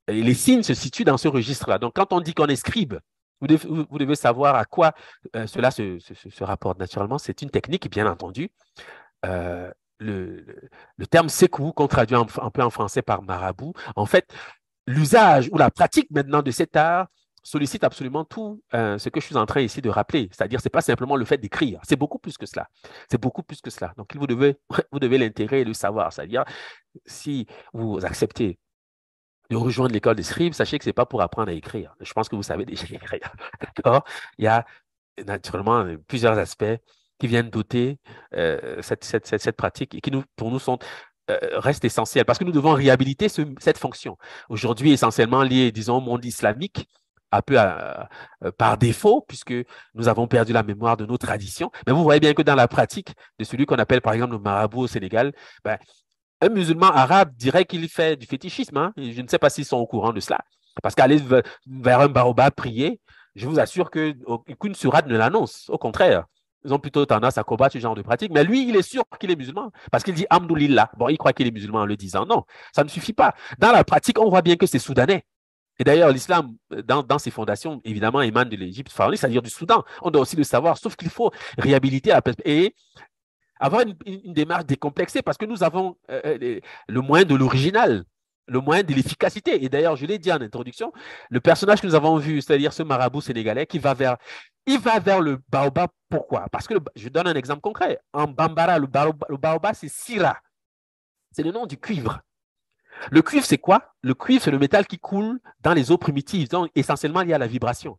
Et les signes se situent dans ce registre-là. Donc, quand on dit qu'on est scribe, vous devez savoir à quoi cela se rapporte. Naturellement, c'est une technique, bien entendu. Euh, le terme sekou, qu'on traduit un peu en français par marabout, en fait, l'usage ou la pratique maintenant de cet art sollicite absolument tout ce que je suis en train ici de rappeler. C'est-à-dire, ce n'est pas simplement le fait d'écrire, c'est beaucoup plus que cela. C'est beaucoup plus que cela. Donc, vous devez l'intégrer et le savoir. C'est-à-dire, si vous acceptez de rejoindre l'école des scribes, sachez que ce n'est pas pour apprendre à écrire. Je pense que vous savez déjà écrire. D'accord? Il y a naturellement plusieurs aspects qui viennent doter cette pratique et qui, pour nous, restent essentiels parce que nous devons réhabiliter cette fonction. Aujourd'hui, essentiellement liée, disons, au monde islamique, un peu par défaut, puisque nous avons perdu la mémoire de nos traditions. Mais vous voyez bien que dans la pratique de celui qu'on appelle, par exemple, le marabout au Sénégal, ben, un musulman arabe dirait qu'il fait du fétichisme. Hein, et je ne sais pas s'ils sont au courant de cela. Parce qu'aller vers un baobab prier, je vous assure qu'aucune sourate ne l'annonce. Au contraire, ils ont plutôt tendance à combattre ce genre de pratique. Mais lui, il est sûr qu'il est musulman. Parce qu'il dit Hamdoulillah. Bon, il croit qu'il est musulman en le disant. Non, ça ne suffit pas. Dans la pratique, on voit bien que c'est soudanais. Et d'ailleurs, l'islam, dans ses fondations, évidemment, émane de l'Égypte pharaonique, c'est-à-dire du Soudan. On doit aussi le savoir, sauf qu'il faut réhabiliter la perspective. Et avoir une démarche décomplexée parce que nous avons le moyen de l'original, le moyen de l'efficacité. Et d'ailleurs, je l'ai dit en introduction, le personnage que nous avons vu, c'est-à-dire ce marabout sénégalais il va vers le baobab. Pourquoi? Parce que, je donne un exemple concret. En Bambara, le baobab, c'est Syrah. C'est le nom du cuivre. Le cuivre, c'est quoi? Le cuivre, c'est le métal qui coule dans les eaux primitives, donc essentiellement lié à la vibration.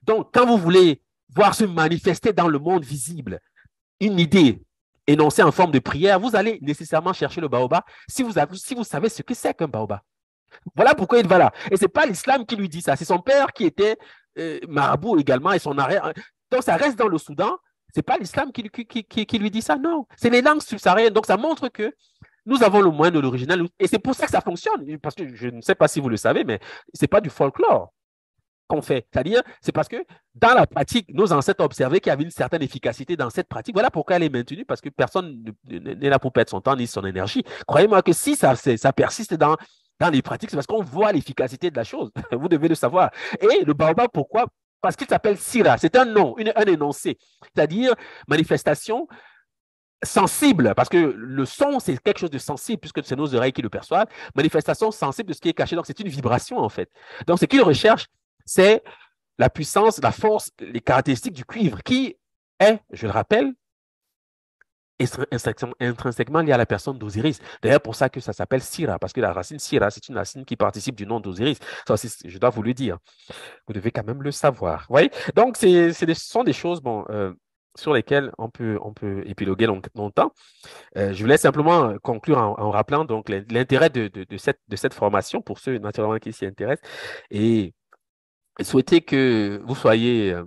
Donc, quand vous voulez voir se manifester dans le monde visible une idée énoncée en forme de prière, vous allez nécessairement chercher le baobab si vous savez ce que c'est qu'un baobab. Voilà pourquoi il va là. Et ce n'est pas l'islam qui lui dit ça, c'est son père qui était marabout également et son arrière. Donc ça reste dans le Soudan, ce n'est pas l'islam qui lui dit ça, non. C'est les langues subsahariennes. Donc ça montre que nous avons le moyen de l'original et c'est pour ça que ça fonctionne. Parce que je ne sais pas si vous le savez, mais ce n'est pas du folklore qu'on fait. C'est-à-dire, c'est parce que dans la pratique, nos ancêtres ont observé qu'il y avait une certaine efficacité dans cette pratique. Voilà pourquoi elle est maintenue, parce que personne n'est là pour perdre son temps ni son énergie. Croyez-moi que si ça persiste dans les pratiques, c'est parce qu'on voit l'efficacité de la chose. Vous devez le savoir. Et le baobab, pourquoi? Parce qu'il s'appelle Sira. C'est un nom, un énoncé. C'est-à-dire manifestation sensible, parce que le son, c'est quelque chose de sensible, puisque c'est nos oreilles qui le perçoivent. Manifestation sensible de ce qui est caché. Donc, c'est une vibration, en fait. Donc, ce qu'il recherche, c'est la puissance, la force, les caractéristiques du cuivre qui est, je le rappelle, intrinsèquement lié à la personne d'Osiris. D'ailleurs, pour ça que ça s'appelle Sira, parce que la racine Sira, c'est une racine qui participe du nom d'Osiris. Ça aussi, je dois vous le dire. Vous devez quand même le savoir. Oui. Donc, ce sont des choses bon, sur lesquelles on peut épiloguer longtemps. Je voulais simplement conclure en rappelant donc l'intérêt de cette formation pour ceux naturellement qui s'y intéressent et souhaiter que vous soyez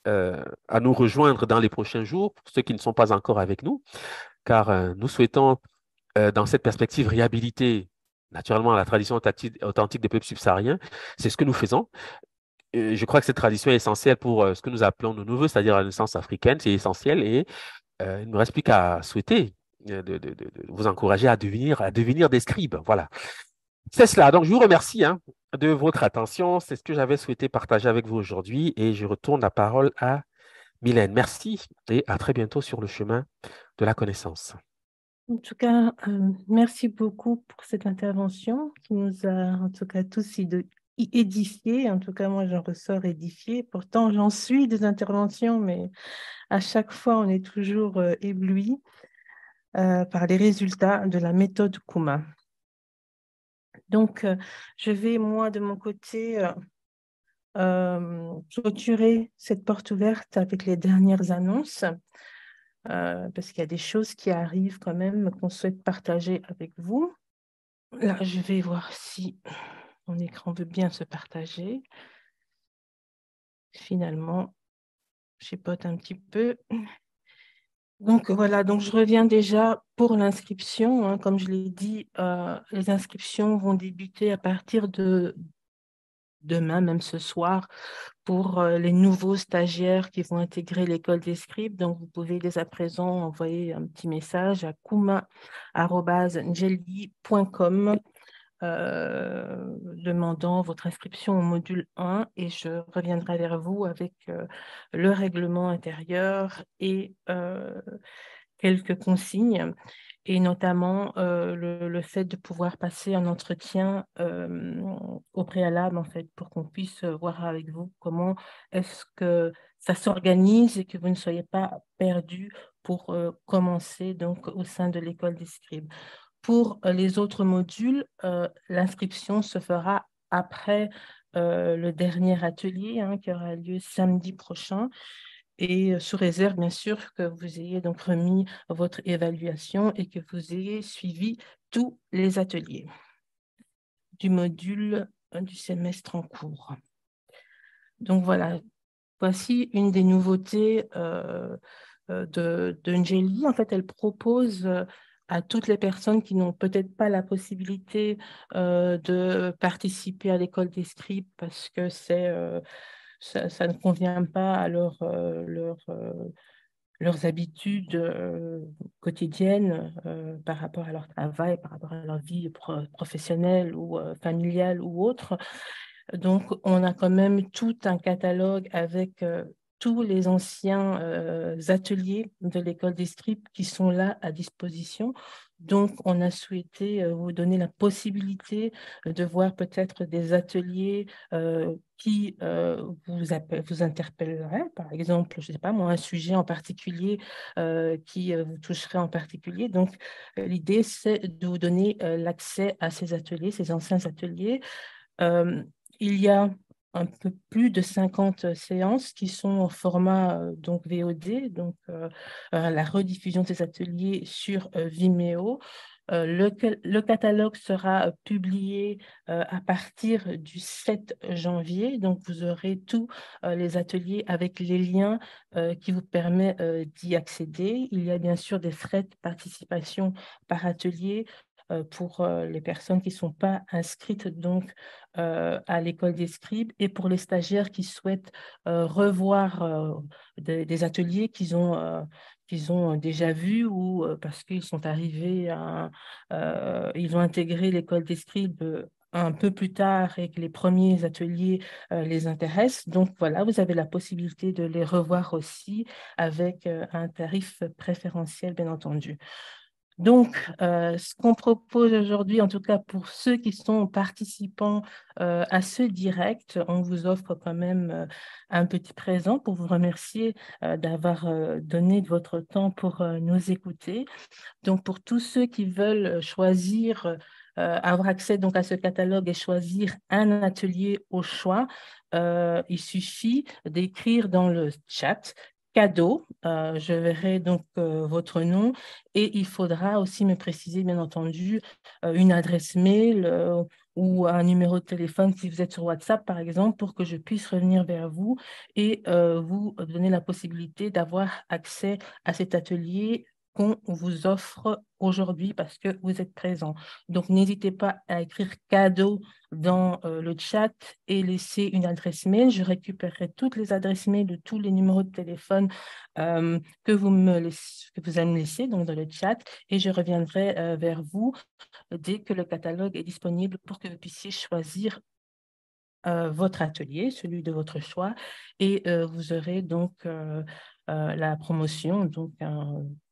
à nous rejoindre dans les prochains jours, pour ceux qui ne sont pas encore avec nous, car nous souhaitons, dans cette perspective, réhabiliter naturellement à la tradition authentique des peuples subsahariens. C'est ce que nous faisons. Je crois que cette tradition est essentielle pour ce que nous appelons nos neveux, c'est-à-dire la naissance africaine. C'est essentiel et il ne me reste plus qu'à souhaiter de vous encourager à devenir des scribes. Voilà. C'est cela. Donc, je vous remercie hein, de votre attention. C'est ce que j'avais souhaité partager avec vous aujourd'hui et je retourne la parole à Mylène. Merci et à très bientôt sur le chemin de la connaissance. En tout cas, merci beaucoup pour cette intervention qui nous a en tout cas tous édifiés. En tout cas, moi, j'en ressors édifiée. Pourtant, j'en suis des interventions, mais à chaque fois, on est toujours ébloui par les résultats de la méthode Kuma. Donc, je vais, moi, de mon côté, clôturer cette porte ouverte avec les dernières annonces. Parce qu'il y a des choses qui arrivent quand même qu'on souhaite partager avec vous. Là, je vais voir si mon écran veut bien se partager. Finalement, je chipote un petit peu. Donc voilà, donc je reviens déjà pour l'inscription. Hein, comme je l'ai dit, les inscriptions vont débuter à partir de demain, même ce soir, pour les nouveaux stagiaires qui vont intégrer l'école des scribes. Donc, vous pouvez dès à présent envoyer un petit message à kuma@ngelly.com demandant votre inscription au module 1 et je reviendrai vers vous avec le règlement intérieur et quelques consignes et notamment le fait de pouvoir passer un entretien au préalable, en fait, pour qu'on puisse voir avec vous comment est-ce que ça s'organise et que vous ne soyez pas perdu pour commencer donc au sein de l'école des scribes. Pour les autres modules, l'inscription se fera après le dernier atelier hein, qui aura lieu samedi prochain et sous réserve, bien sûr, que vous ayez donc remis votre évaluation et que vous ayez suivi tous les ateliers du module du semestre en cours. Donc voilà, voici une des nouveautés de Ngeli. En fait, elle propose à toutes les personnes qui n'ont peut-être pas la possibilité de participer à l'école des scribes parce que ça ne convient pas à leurs habitudes quotidiennes par rapport à leur travail, par rapport à leur vie professionnelle ou familiale ou autre. Donc, on a quand même tout un catalogue avec tous les anciens ateliers de l'école des scribes qui sont là à disposition. Donc, on a souhaité vous donner la possibilité de voir peut-être des ateliers qui vous interpelleraient. Par exemple, je ne sais pas moi, un sujet en particulier qui vous toucherait en particulier. Donc, l'idée, c'est de vous donner l'accès à ces ateliers, ces anciens ateliers. Euh, il y a un peu plus de 50 séances qui sont en format donc VOD, donc la rediffusion de ces ateliers sur Vimeo. Le catalogue sera publié à partir du 7 janvier, donc vous aurez tous les ateliers avec les liens qui vous permettent d'y accéder. Il y a bien sûr des frais de participation par atelier pour les personnes qui ne sont pas inscrites donc à l'école des scribes et pour les stagiaires qui souhaitent revoir des ateliers qu'ils ont déjà vus ou parce qu'ils sont arrivés ils ont intégré l'école des scribes un peu plus tard et que les premiers ateliers les intéressent. Donc voilà, vous avez la possibilité de les revoir aussi avec un tarif préférentiel, bien entendu. Donc, ce qu'on propose aujourd'hui, en tout cas pour ceux qui sont participants à ce direct, on vous offre quand même un petit présent pour vous remercier d'avoir donné de votre temps pour nous écouter. Donc, pour tous ceux qui veulent choisir, avoir accès donc à ce catalogue et choisir un atelier au choix, il suffit d'écrire dans le chat cadeau. Je verrai donc votre nom et il faudra aussi me préciser, bien entendu, une adresse mail ou un numéro de téléphone si vous êtes sur WhatsApp, par exemple, pour que je puisse revenir vers vous et vous donner la possibilité d'avoir accès à cet atelier qu'on vous offre aujourd'hui parce que vous êtes présent. Donc, n'hésitez pas à écrire cadeau dans le chat et laisser une adresse mail. Je récupérerai toutes les adresses mail de tous les numéros de téléphone que que vous allez me laisser donc dans le chat et je reviendrai vers vous dès que le catalogue est disponible pour que vous puissiez choisir votre atelier, celui de votre choix, et vous aurez donc la promotion, donc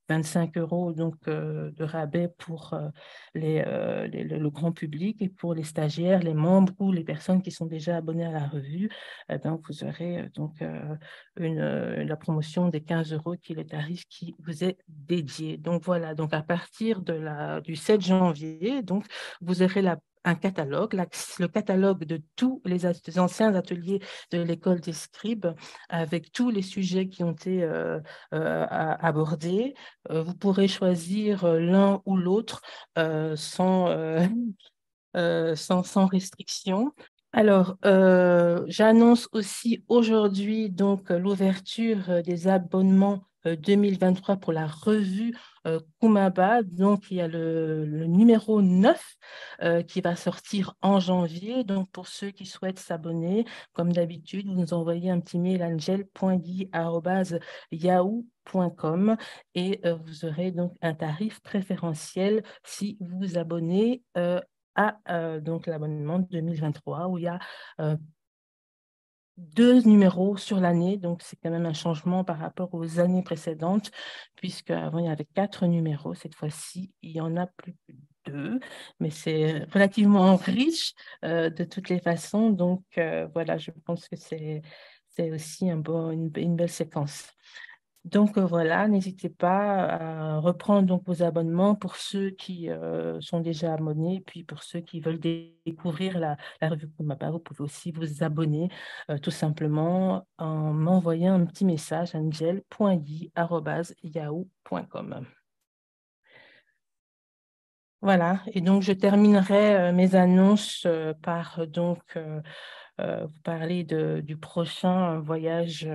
25 € donc, de rabais pour le grand public et pour les stagiaires, les membres ou les personnes qui sont déjà abonnées à la revue, donc vous aurez donc la promotion des 15 € qui est le tarif qui vous est dédié. Donc voilà, donc à partir du 7 janvier, donc vous aurez un catalogue, le catalogue de tous les anciens ateliers de l'école des scribes avec tous les sujets qui ont été abordés. Vous pourrez choisir l'un ou l'autre sans restriction. Alors, j'annonce aussi aujourd'hui donc l'ouverture des abonnements 2023 pour la revue Kumaba. Donc, il y a le numéro 9 qui va sortir en janvier. Donc, pour ceux qui souhaitent s'abonner, comme d'habitude, vous nous envoyez un petit mail à angel.guy@yahoo.com et vous aurez donc un tarif préférentiel si vous vous abonnez à donc l'abonnement 2023 où il y a 2 numéros sur l'année. Donc, c'est quand même un changement par rapport aux années précédentes, puisque avant il y avait 4 numéros. Cette fois-ci, il y en a plus que 2, mais c'est relativement riche de toutes les façons. Donc, voilà, je pense que c'est aussi une belle séquence. Donc voilà, n'hésitez pas à reprendre donc vos abonnements pour ceux qui sont déjà abonnés, puis pour ceux qui veulent découvrir la revue Kumaba, vous pouvez aussi vous abonner tout simplement en m'envoyant un petit message à angel.yi@yahoo.com. Voilà, et donc je terminerai mes annonces par vous parler du prochain voyage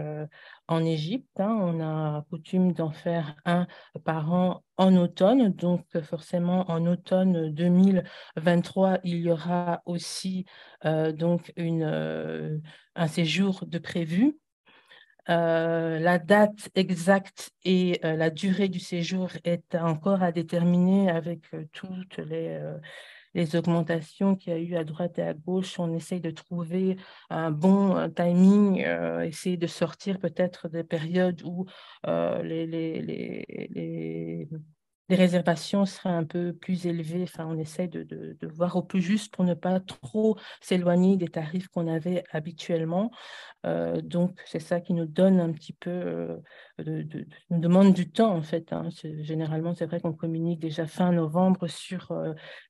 en Égypte. Hein. On a coutume d'en faire un par an en automne. Donc, forcément, en automne 2023, il y aura aussi donc un séjour de prévu. La date exacte et la durée du séjour est encore à déterminer avec toutes les augmentations qu'il y a eu à droite et à gauche. On essaye de trouver un bon timing, essayer de sortir peut-être des périodes où les réservations seraient un peu plus élevées. Enfin, on essaye de voir au plus juste pour ne pas trop s'éloigner des tarifs qu'on avait habituellement. Donc, c'est ça qui nous donne un petit peu, nous demande du temps en fait. Hein. Généralement, c'est vrai qu'on communique déjà fin novembre sur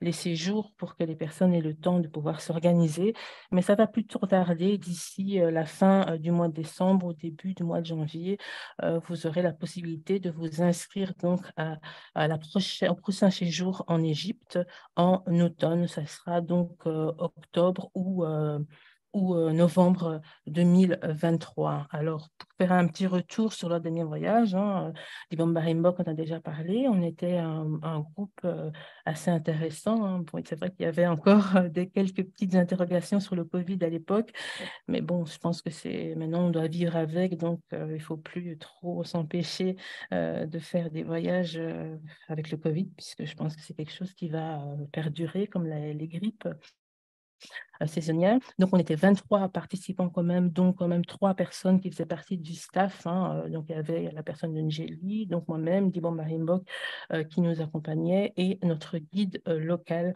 les séjours pour que les personnes aient le temps de pouvoir s'organiser. Mais ça va plus trop tarder. D'ici la fin du mois de décembre, au début du mois de janvier, vous aurez la possibilité de vous inscrire donc au prochain séjour en Égypte en automne. Ça sera donc octobre ou novembre 2023. Alors, pour faire un petit retour sur leur dernier voyage, hein, Dibamba Rimbok, on a déjà parlé, on était un groupe assez intéressant. Hein. Bon, c'est vrai qu'il y avait encore quelques petites interrogations sur le Covid à l'époque, mais bon, je pense que maintenant on doit vivre avec, donc il ne faut plus trop s'empêcher de faire des voyages avec le Covid, puisque je pense que c'est quelque chose qui va perdurer comme les grippes saisonnière. Donc, on était 23 participants quand même, donc quand même 3 personnes qui faisaient partie du staff. Hein. Donc, il y avait la personne de Ngeli, donc moi-même, Dibon Marimbok, qui nous accompagnait, et notre guide local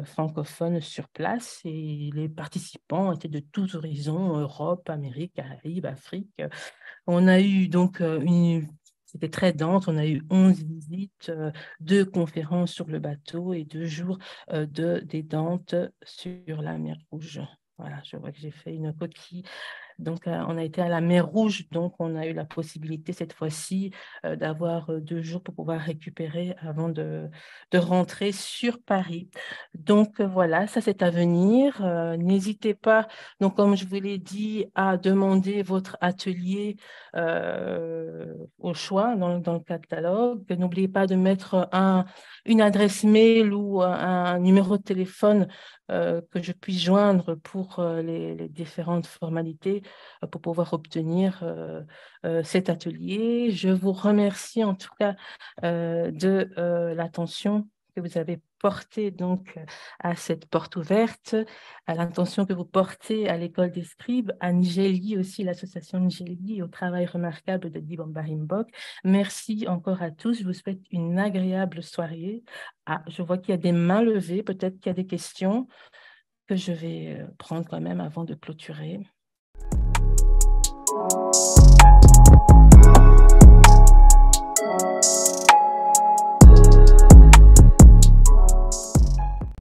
francophone sur place. Et les participants étaient de tous horizons, Europe, Amérique, Caraïbes, Afrique. On a eu donc c'était très dense. On a eu 11 visites, 2 conférences sur le bateau et 2 jours de détente sur la mer Rouge. Voilà, je vois que j'ai fait une coquille Donc, on a été à la mer Rouge, donc on a eu la possibilité cette fois-ci d'avoir 2 jours pour pouvoir récupérer avant de rentrer sur Paris. Donc, voilà, ça c'est à venir. N'hésitez pas, donc comme je vous l'ai dit, à demander votre atelier au choix dans le catalogue. N'oubliez pas de mettre une adresse mail ou un numéro de téléphone que je puisse joindre pour les différentes formalités pour pouvoir obtenir cet atelier. Je vous remercie en tout cas de l'attention que vous avez portée donc à cette porte ouverte, à l'intention que vous portez à l'école des scribes, à Nigéli aussi, l'association Nigéli, au travail remarquable de Dibamba Mbok. Merci encore à tous. Je vous souhaite une agréable soirée. Ah, je vois qu'il y a des mains levées. Peut-être qu'il y a des questions que je vais prendre quand même avant de clôturer.